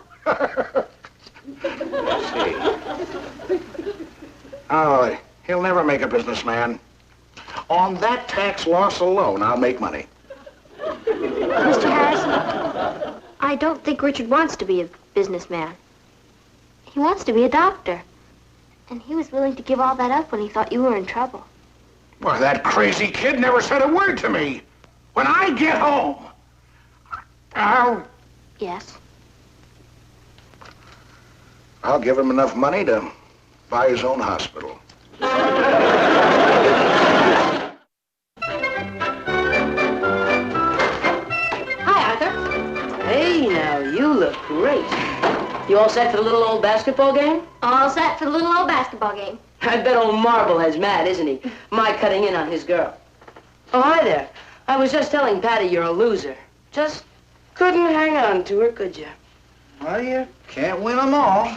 Oh, he'll never make a businessman. On that tax loss alone, I'll make money. Mr. Harrison, I don't think Richard wants to be a businessman. He wants to be a doctor. And he was willing to give all that up when he thought you were in trouble. Well, that crazy kid never said a word to me. When I get home, Yes? I'll give him enough money to buy his own hospital. Hi, Arthur. Hey, now, you look great. You all set for the little old basketball game? All set for the little old basketball game. I bet old Marblehead's mad, isn't he? My cutting in on his girl. Oh, hi there. I was just telling Patty you're a loser. Just couldn't hang on to her, could you? Well, you can't win them all.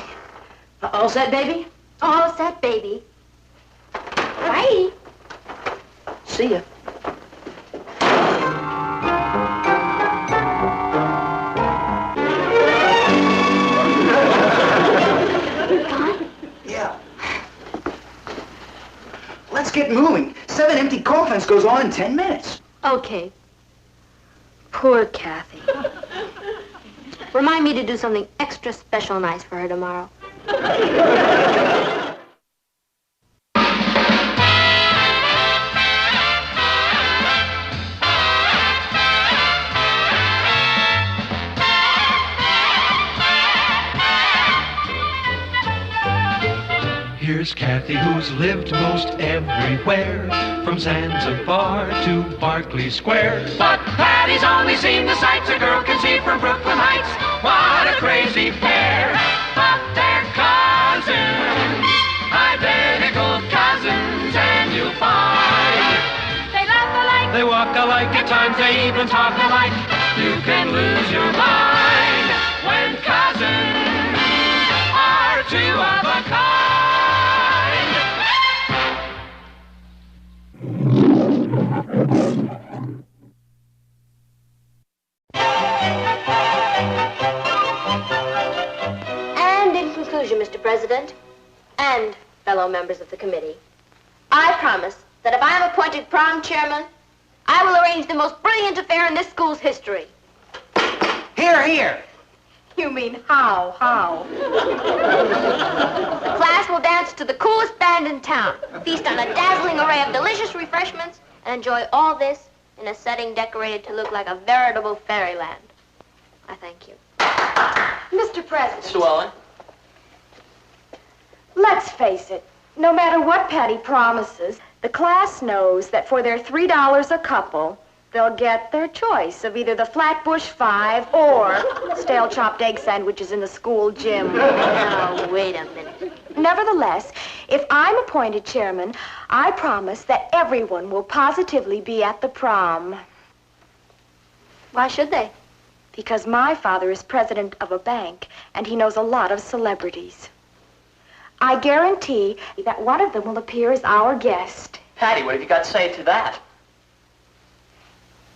All set, baby? All set, baby. Bye. See ya. Yeah. Let's Let's get moving. 7 empty coffins goes on in 10 minutes. Okay. Poor Kathy. Remind me to do something extra special nice for her tomorrow. Here's Kathy, who's lived most everywhere, from Zanzibar to Berkeley Square. But Patty's only seen the sights a girl can see from Brooklyn Heights. What a crazy pair, but they're cousins, identical cousins, and you'll find they laugh alike, they walk alike, at times they even talk alike. You can lose your mind when cousins are two of a kind. And in conclusion, Mr. President, and fellow members of the committee, I promise that if I am appointed prom chairman, I will arrange the most brilliant affair in this school's history. Here, here. You mean how? The class will dance to the coolest band in town, feast on a dazzling array of delicious refreshments, and enjoy all this in a setting decorated to look like a veritable fairyland. I thank you. Mr. President. Mr. Wallen? Let's face it, no matter what Patty promises, the class knows that for their $3 a couple, they'll get their choice of either the Flatbush 5 or stale chopped egg sandwiches in the school gym. Now, wait a minute. Nevertheless, if I'm appointed chairman, I promise that everyone will positively be at the prom. Why should they? Because my father is president of a bank, and he knows a lot of celebrities. I guarantee that one of them will appear as our guest. Patty, what have you got to say to that?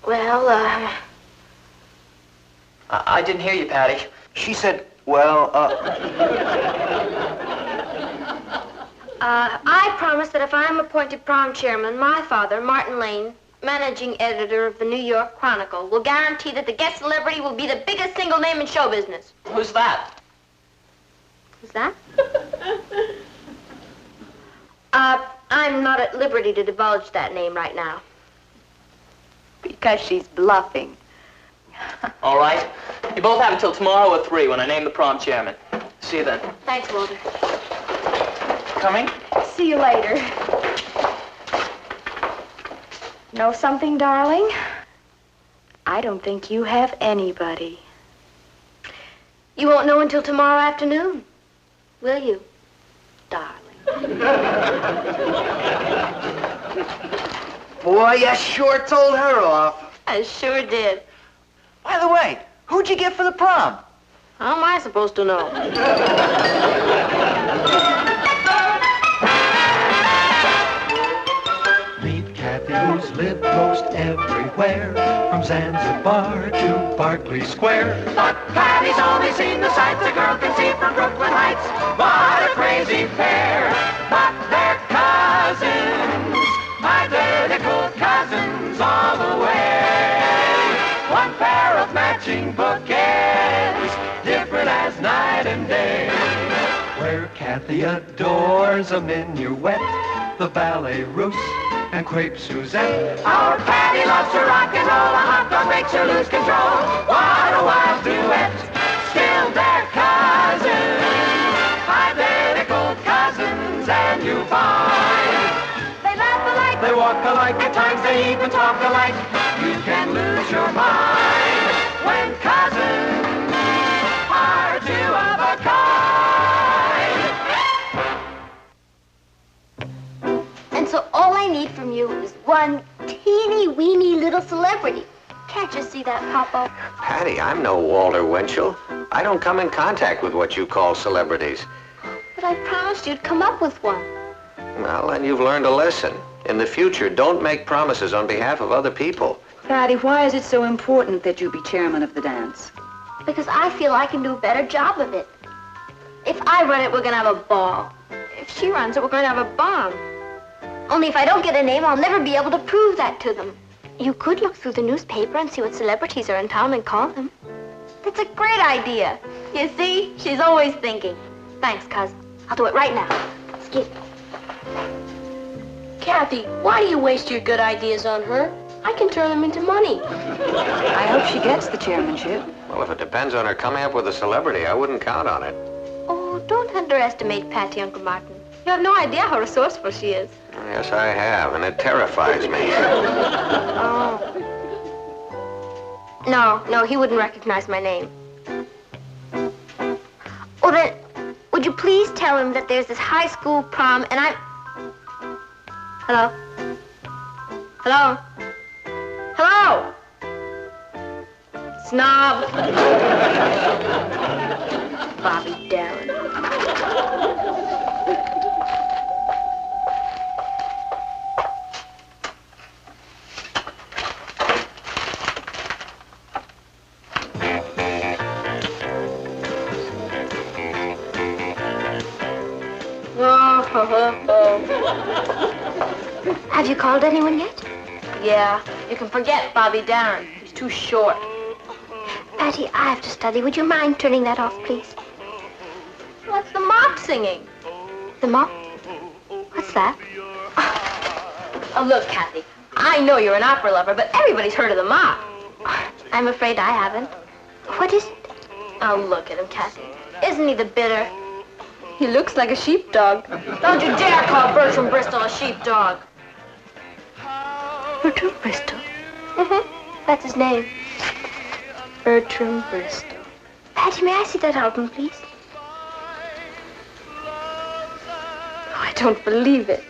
Well, I didn't hear you, Patty. She said, well, I promise that if I am appointed prom chairman, my father, Martin Lane, managing editor of the New York Chronicle, will guarantee that the guest celebrity will be the biggest single name in show business. Who's that? Who's that? I'm not at liberty to divulge that name right now. Because she's bluffing. All right. You both have until tomorrow at 3 when I name the prom chairman. See you then. Thanks, Walter. Coming? See you later. Know something, darling? I don't think you have anybody. You won't know until tomorrow afternoon, will you, darling? boy, you sure told her off. I sure did. By the way, who'd you get for the prom? How am I supposed to know? Meet Kathy, who's lived most everywhere, from Zanzibar to Berkeley Square. But Patty's only seen the sights a girl can see from Brooklyn Heights. What a crazy pair, but they're cousins, identical cousins all the way. One pair of matching bookends, different as night and day. Where Kathy adores a minuet, the ballet russe, and crepe Suzette. Our Patty loves to rock and roll, a hot dog makes her lose control. What a wild duet, still they're cousins, identical cousins, and you find they laugh alike, they walk alike, at times they even talk alike. You can lose your mind when cousins are two of a kind. And so all I need from you is one teeny-weeny little celebrity. Can't you see that, Papa? Patty, I'm no Walter Winchell. I don't come in contact with what you call celebrities. But I promised you'd come up with one. Well, then you've learned a lesson. In the future, don't make promises on behalf of other people. Patty, why is it so important that you be chairman of the dance? Because I feel I can do a better job of it. If I run it, we're going to have a ball. If she runs it, we're going to have a bomb. Only if I don't get a name, I'll never be able to prove that to them. You could look through the newspaper and see what celebrities are in town and call them. That's a great idea. You see, she's always thinking. Thanks, cousin. I'll do it right now. Skip. Kathy, why do you waste your good ideas on her? I can turn them into money. I hope she gets the chairmanship. Well, if it depends on her coming up with a celebrity, I wouldn't count on it. Oh, don't underestimate Patty, Uncle Martin. You have no idea how resourceful she is. Yes, I have, and it terrifies me. Oh. No, he wouldn't recognize my name. Oh, then, would you please tell him that there's this high school prom and I'm... Hello? Hello? Hello? Snob. Bobby Darin. Have you called anyone yet? Yeah, you can forget Bobby Darin. He's too short. Patty, I have to study. Would you mind turning that off, please? What's the mop singing? The mop? What's that? Oh, look, Kathy, I know you're an opera lover, but everybody's heard of the mop. I'm afraid I haven't. What is it? Oh, look at him, Kathy. Isn't he the bitter? He looks like a sheepdog. Don't you dare call Bertram Bristol a sheepdog. Bertram Bristol? Mm-hmm. That's his name. Bertram Bristol. Patty, may I see that album, please? Oh, I don't believe it.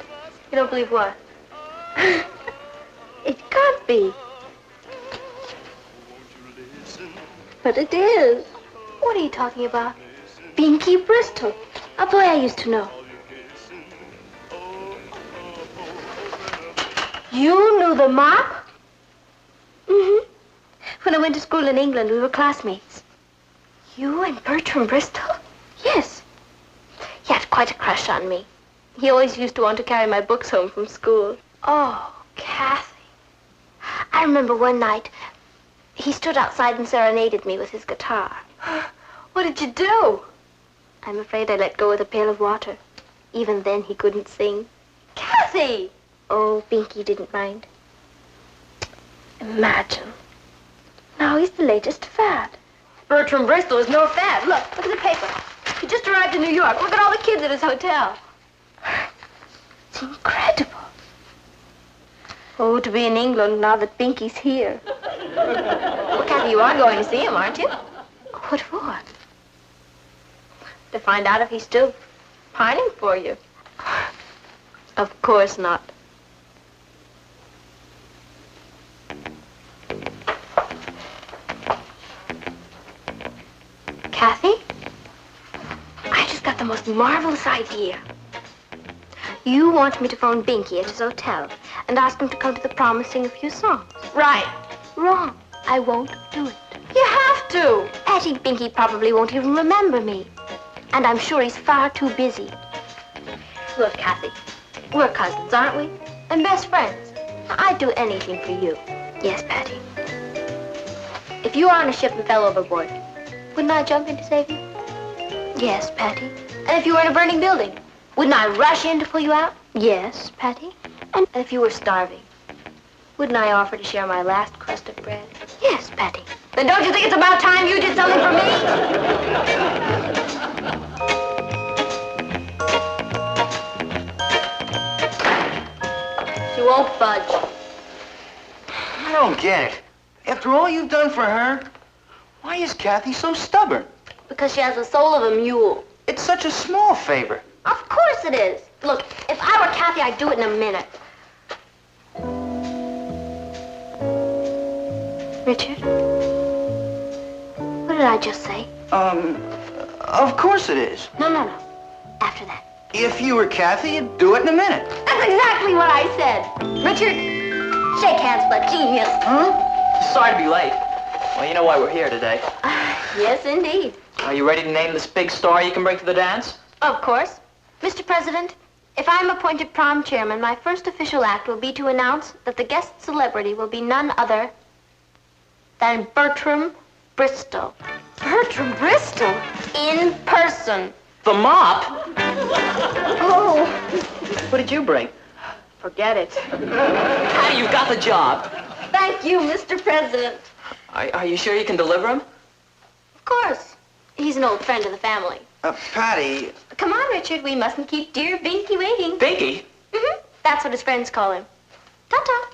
You don't believe what? It can't be. But it is. What are you talking about? Binky Bristol. A boy I used to know. You knew the mop? Mm-hmm. When I went to school in England, we were classmates. You and Bertram Bristol? Yes. He had quite a crush on me. He always used to want to carry my books home from school. Oh, Kathy. I remember one night, he stood outside and serenaded me with his guitar. What did you do? I'm afraid I let go of the pail of water. Even then, he couldn't sing. Kathy! Oh, Binky didn't mind. Imagine. Now he's the latest fad. Bertram Bristol is no fad. Look at the paper. He just arrived in New York. Look at all the kids at his hotel. It's incredible. Oh, to be in England now that Binky's here. Well, Kathy, you are going to see him, aren't you? What for? To find out if he's still pining for you. Of course not. Kathy? I just got the most marvelous idea. You want me to phone Binky at his hotel and ask him to come to the prom and sing a few songs. Right. Wrong. I won't do it. You have to. Patty, Binky probably won't even remember me. And I'm sure he's far too busy. Look, Kathy, We're cousins, aren't we? And best friends. I'd do anything for you. Yes, Patty. if you were on a ship and fell overboard, Wouldn't I jump in to save you? Yes, Patty. and if you were in a burning building, wouldn't I rush in to pull you out? Yes, Patty. And if you were starving, wouldn't I offer to share my last crust of bread? Yes, Patty. Then don't you think it's about time you did something for me? She won't budge. I don't get it. After all you've done for her, why is Kathy so stubborn? Because she has the soul of a mule. It's such a small favor. Of course it is. Look, if I were Kathy, I'd do it in a minute. Richard? What did I just say? Of course it is. No. After that. If you were Kathy, you'd do it in a minute. That's exactly what I said. Richard, shake hands with a genius. Huh? Sorry to be late. Well, you know why we're here today. Yes, indeed. Are you ready to name this big star you can bring to the dance? Of course. Mr. President, If I'm appointed prom chairman, my first official act will be to announce that the guest celebrity will be none other than Bertram Bristol. Bertram Bristol? In person. The mop? Oh. What did you bring? Forget it. Patty, you got the job. Thank you, Mr. President. Are you sure you can deliver him? Of course. He's an old friend of the family. Patty. Come on, Richard. We mustn't keep dear Binky waiting. Binky? Mm-hmm. That's what his friends call him. Ta-ta.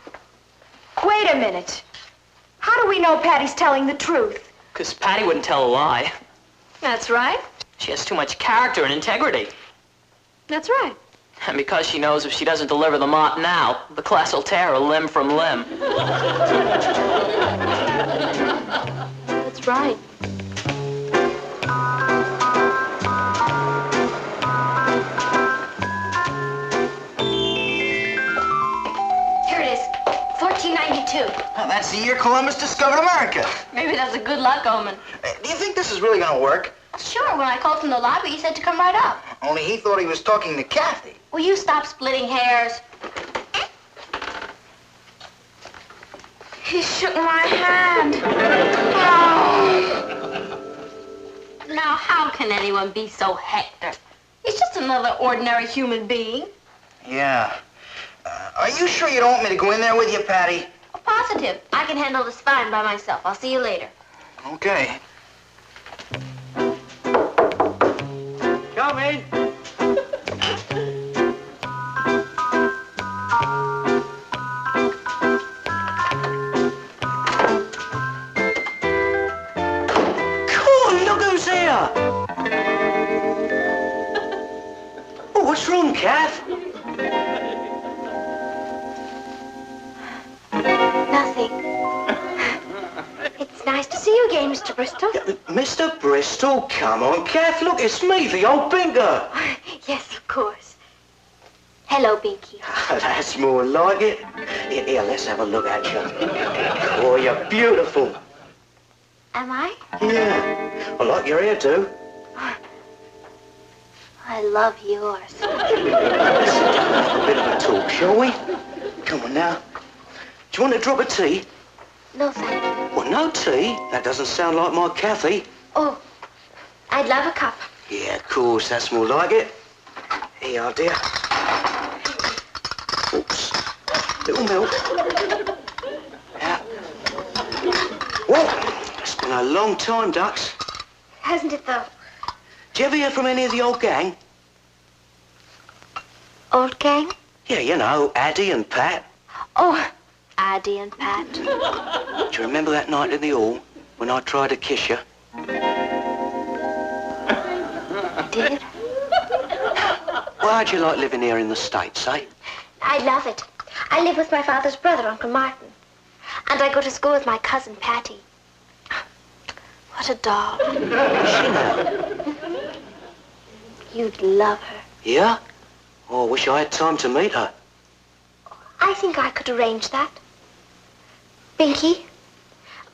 Wait a minute. How do we know Patty's telling the truth? Because Patty wouldn't tell a lie. That's right. She has too much character and integrity. That's right. And because she knows if she doesn't deliver the mop now, the class will tear her limb from limb. That's right. Here it is. 1492. Oh, that's the year Columbus discovered America. Maybe that's a good luck omen. Do you think this is really gonna work? Sure, when I called from the lobby, he said to come right up. Only he thought he was talking to Kathy. Will you stop splitting hairs? He shook my hand. Oh. Now, how can anyone be so Hector? He's just another ordinary human being. Yeah. Are you sure you don't want me to go in there with you, Patty? Oh, positive. I can handle this fine by myself. I'll see you later. Okay. Coming. Oh, what's wrong, Kath? Nothing. It's nice to see you again, Mr. Bristol. Mr. Bristol, come on, Kath. Look, it's me, the old bingo. Yes, of course. Hello, Binky. That's more like it. Here, let's have a look at you. Oh, you're beautiful. Am I? Yeah. I like your hair, too. I love yours. Let's sit down and have a bit of a talk, shall we? Come on now. Do you want a drop of tea? No, thank you. Well, no tea? That doesn't sound like my Kathy. Oh, I'd love a cup. Yeah, of course, that's more like it. Here you are, dear. Oops. Little milk. Yeah. Well, it's been a long time, Ducks. Hasn't it, though? Do you ever hear from any of the old gang? Old gang? Yeah, you know, Addie and Pat. Oh, Addie and Pat. Do you remember that night in the hall when I tried to kiss you? Did? Well, how'd you like living here in the States, eh? I love it. I live with my father's brother, Uncle Martin. And I go to school with my cousin, Patty. What a doll. What's she now? You'd love her. Yeah? Oh, I wish I had time to meet her. I think I could arrange that. Binky,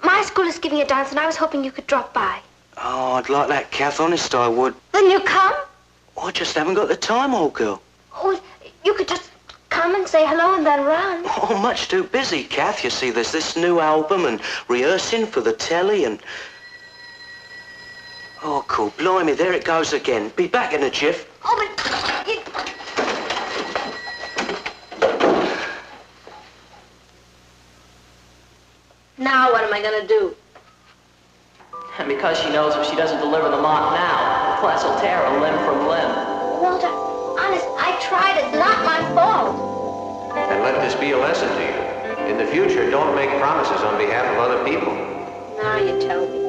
my school is giving a dance and I was hoping you could drop by. Oh, I'd like that, Kath. Honest, I would. Then you come? Oh, I just haven't got the time, old girl. Oh, you could just come and say hello and then run. Oh, much too busy, Kath. You see, there's this new album and rehearsing for the telly and... Oh, cool. Blimey, there it goes again. Be back in a jiff. Oh, but... You... Now what am I gonna do? And because she knows if she doesn't deliver the mop now, the class will tear her limb from limb. Walter, honest, I tried. It's not my fault. And let this be a lesson to you. In the future, don't make promises on behalf of other people. Now you tell me.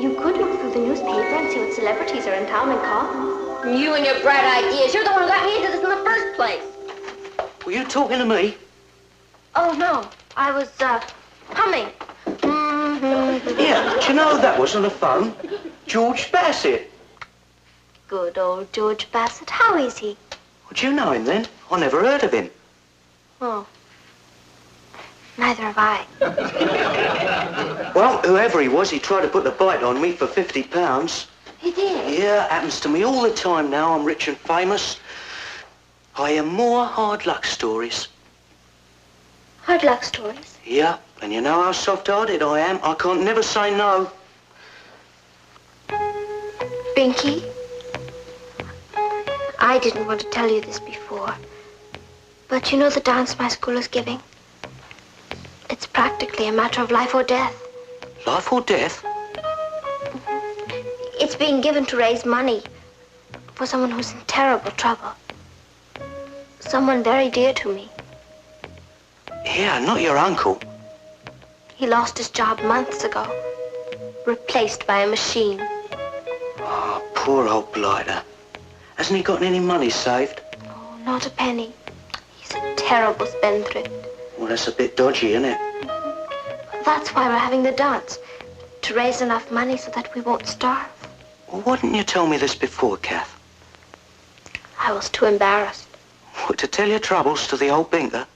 You could look through the newspaper and see what celebrities are in town and call. You and your bright ideas. You're the one who got me into this in the first place. Were you talking to me? Oh, no. I was, humming. Yeah, do you know that was on the phone? George Bassett. Good old George Bassett. How is he? Well, do you know him then? I never heard of him. Oh. Neither have I. Well, whoever he was, he tried to put the bite on me for £50. He did? Yeah, happens to me all the time now. I'm rich and famous. I hear more hard luck stories. Hard luck stories? Yeah, and you know how soft-hearted I am. I can't never say no. Binky, I didn't want to tell you this before, but you know the dance my school is giving? It's practically a matter of life or death. Life or death? It's being given to raise money for someone who's in terrible trouble. Someone very dear to me. Yeah, not your uncle. He lost his job months ago, replaced by a machine. Oh, poor old blighter. Hasn't he got any money saved? Oh, not a penny. He's a terrible spendthrift. Well, that's a bit dodgy, isn't it? That's why we're having the dance, to raise enough money so that we won't starve. Well, why didn't you tell me this before, Kath? I was too embarrassed. What, to tell your troubles to the old binker?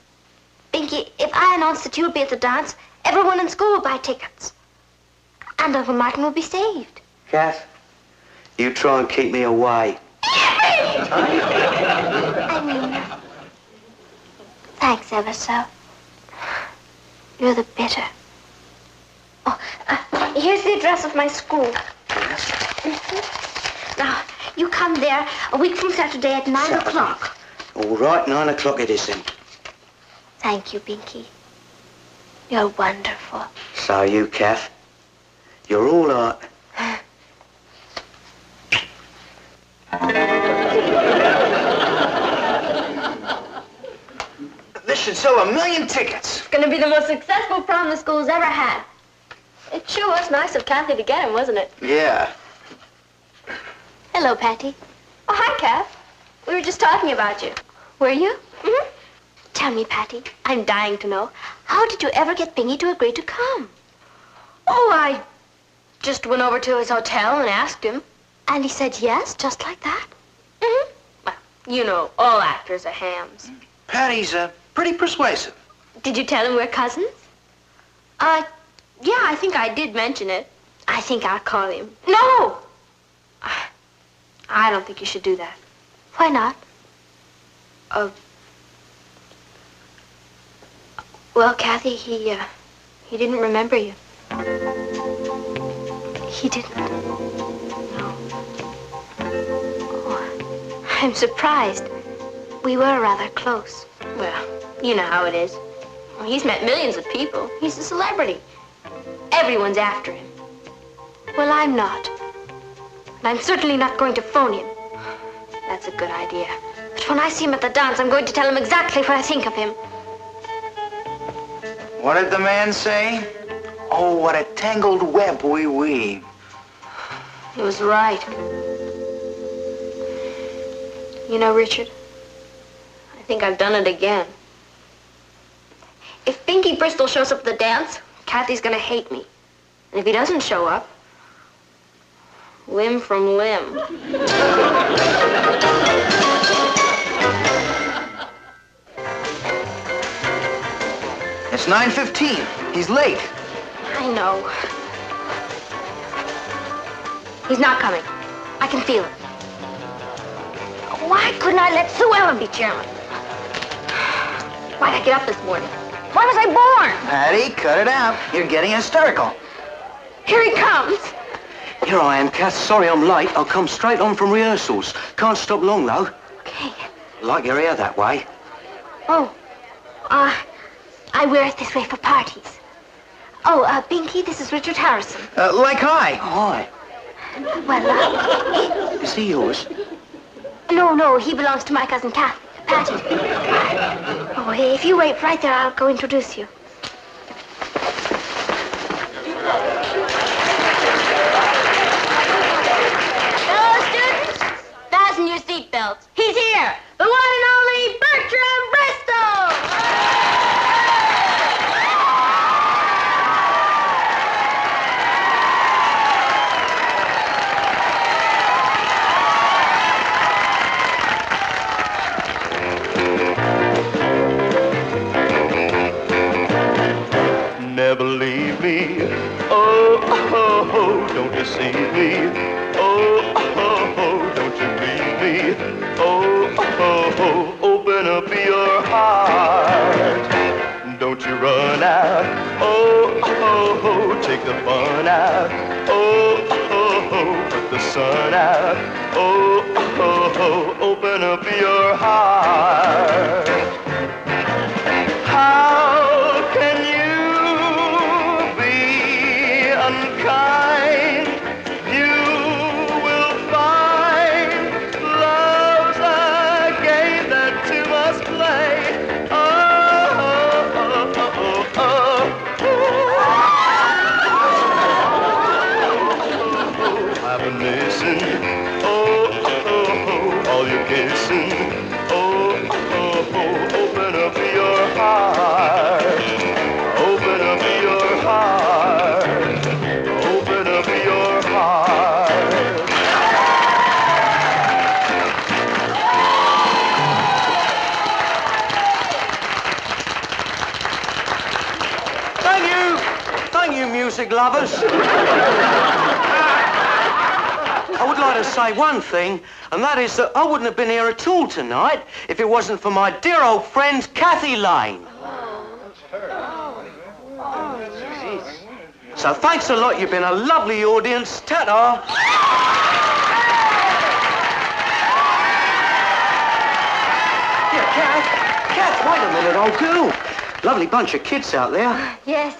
Binky, if I announced that you'd be at the dance, everyone in school would buy tickets. And Uncle Martin would be saved. Kath, you try and keep me away. I mean, thanks ever so. You're the bitter. Oh, here's the address of my school. Now, you come there a week from Saturday at 9 o'clock. All right, 9 o'clock it is then. Thank you, Binky. You're wonderful. So are you, Kath. You're all art. This should sell 1 million tickets. It's going to be the most successful prom the school's ever had. It sure was nice of Kathy to get him, wasn't it? Yeah. Hello, Patty. Oh, hi, Kath. We were just talking about you. Were you? Mm-hmm. Tell me, Patty, I'm dying to know, how did you ever get Bingy to agree to come? Oh, I just went over to his hotel and asked him. And he said yes, just like that? Mm-hmm. Well, you know, all actors are hams. Patty's pretty persuasive. Did you tell him we're cousins? Yeah, I think I did mention it. I think I'll call him. No! I don't think you should do that. Why not? Well, Kathy, he didn't remember you. He didn't? No. Oh, I'm surprised. We were rather close. Well, you know how it is. Well, he's met millions of people. He's a celebrity. Everyone's after him. Well, I'm not. And I'm certainly not going to phone him. That's a good idea. But when I see him at the dance, I'm going to tell him exactly what I think of him. What did the man say? Oh, what a tangled web we weave. He was right. You know, Richard, I think I've done it again. If Binky Bristol shows up at the dance, Kathy's gonna hate me. And if he doesn't show up, limb from limb. It's 9:15. He's late. I know. He's not coming. I can feel it. Why couldn't I let Sue Ellen be chairman? Why'd I get up this morning? Why was I born? Patty, cut it out. You're getting hysterical. Here he comes. Here I am, Kath. Sorry I'm late. I'll come straight on from rehearsals. Can't stop long, though. Okay. Like your hair that way. Oh, I wear it this way for parties. Oh, Binky, this is Richard Harrison. Like hi. Hi. Well, Is he yours? No, he belongs to my cousin Patty. Oh, if you wait right there, I'll go introduce you. Hello, students. Fasten your seatbelts. He's here. The one and only Bertram Bristol. Never leave me. Oh, oh, oh, don't deceive me. Oh, oh, oh, don't you leave me. Oh, oh, oh, oh, take the fun out. Oh, oh, oh, put the sun out. Oh, oh, oh, open up your heart. How can you be unkind? You will find love's a game that two must play. Oh, oh, oh, oh, oh. Have a listen. Oh, oh, oh, all you kissing. Oh, oh, oh, open up your heart. Open up your heart. Open up your heart. Thank you. Thank you, music lovers. I would like to say one thing, and that is that I wouldn't have been here at all tonight if it wasn't for my dear old friend, Kathy Lane. So thanks a lot. You've been a lovely audience. Ta-ta. Yeah, Kath, wait a minute, old girl. Lovely bunch of kids out there. Yes.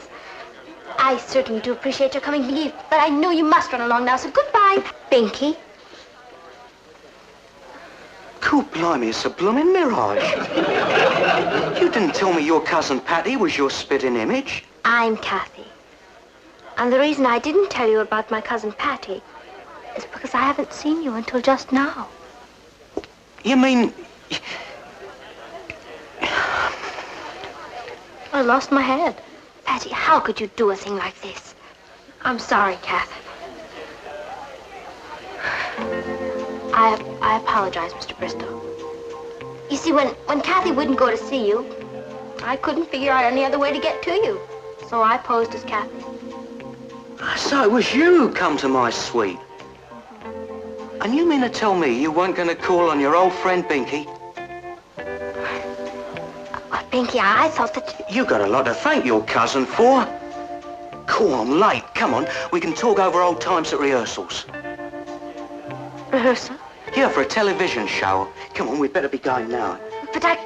I certainly do appreciate your coming, Binky, but I know you must run along now, so goodbye, Binky. Cool, blimey, it's a blooming mirage. You didn't tell me your cousin Patty was your spitting image. I'm Kathy. And the reason I didn't tell you about my cousin Patty is because I haven't seen you until just now. You mean... I lost my head. Patty, how could you do a thing like this? I'm sorry, Kath. I apologize, Mr. Bristow. You see, when Kathy wouldn't go to see you, I couldn't figure out any other way to get to you. So I posed as Kathy. So it was you who come to my suite. And you mean to tell me you weren't going to call on your old friend Binky? Binky, I thought that... You got a lot to thank your cousin for. Cool, I'm late. Come on, we can talk over old times at rehearsals. Rehearsal? Yeah, for a television show. Come on, we'd better be going now. But I...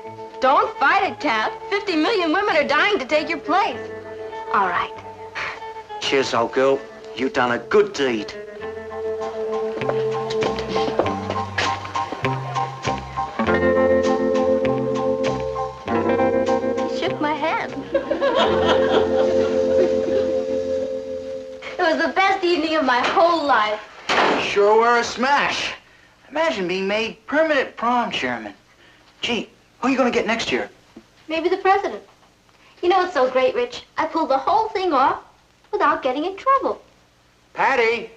Don't fight it, Kath. 50 million women are dying to take your place. All right. Cheers, old girl. You've done a good deed. He shook my hand. It was the best evening of my whole life. Sure were a smash. Imagine being made permanent prom chairman. Gee, who are you going to get next year? Maybe the president. You know what's so great, Rich? I pulled the whole thing off without getting in trouble. Patty!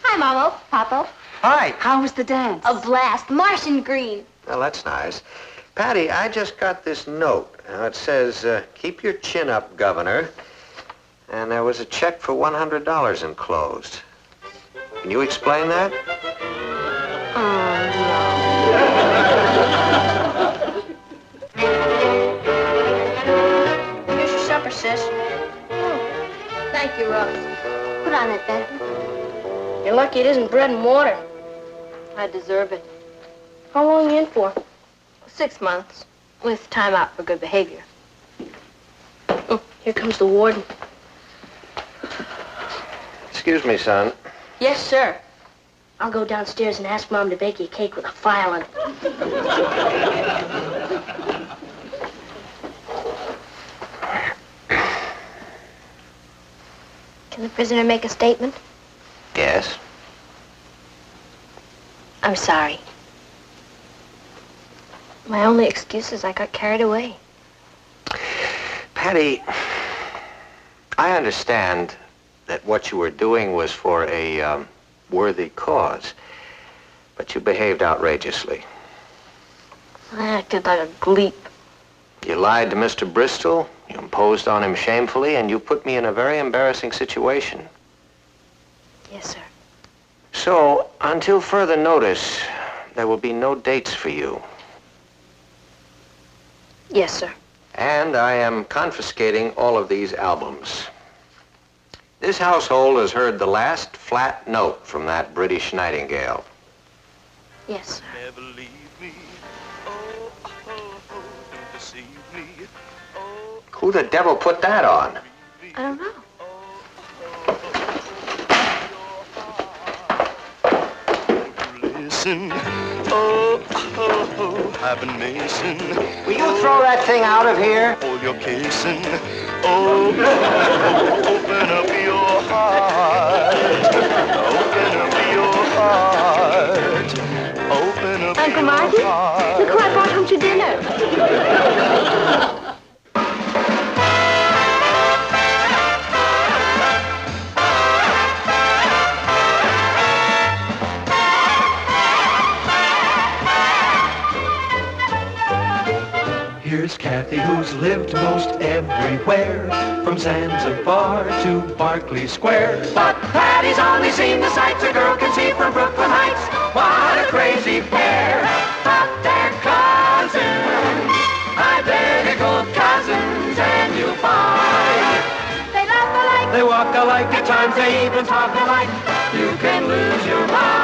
Hi, Mamo. Papo. Hi. How was the dance? A blast. Martian green. Well, that's nice. Patty, I just got this note. Now, it says, keep your chin up, Governor. And there was a check for $100 enclosed. Can you explain that? Here's your supper, sis. Oh, thank you, Ross. Put on that bed. You're lucky it isn't bread and water. I deserve it. How long are you in for? 6 months, with time out for good behavior. Oh, here comes the warden. Excuse me, son. Yes, sir. I'll go downstairs and ask Mom to bake you a cake with a file on it. Can the prisoner make a statement? Yes. I'm sorry. My only excuse is I got carried away. Patty, I understand that what you were doing was for a worthy cause, but you behaved outrageously. I acted like a gleep. You lied to Mr. Bristol, you imposed on him shamefully, and you put me in a very embarrassing situation. Yes, sir. So, until further notice, there will be no dates for you. Yes, sir. And I am confiscating all of these albums. This household has heard the last flat note from that British nightingale. Yes, sir. Never leave me. Oh, oh, oh, don't deceive me. Oh, Who the devil put that on? I don't know. listen. Oh, oh, oh, I've been missing. Will you throw that thing out of here? All your kissing. Oh, oh, oh, open up your heart. Open up your heart. Open up Uncle your Marty, heart. look who I brought home to dinner. Here's Kathy, who's lived most everywhere, from Zanzibar to Berkeley Square. But Patty's only seen the sights a girl can see from Brooklyn Heights. What a crazy pair, but they're cousins, identical cousins, and you'll find they laugh alike, they walk alike, at times they even talk alike. You can lose your mind.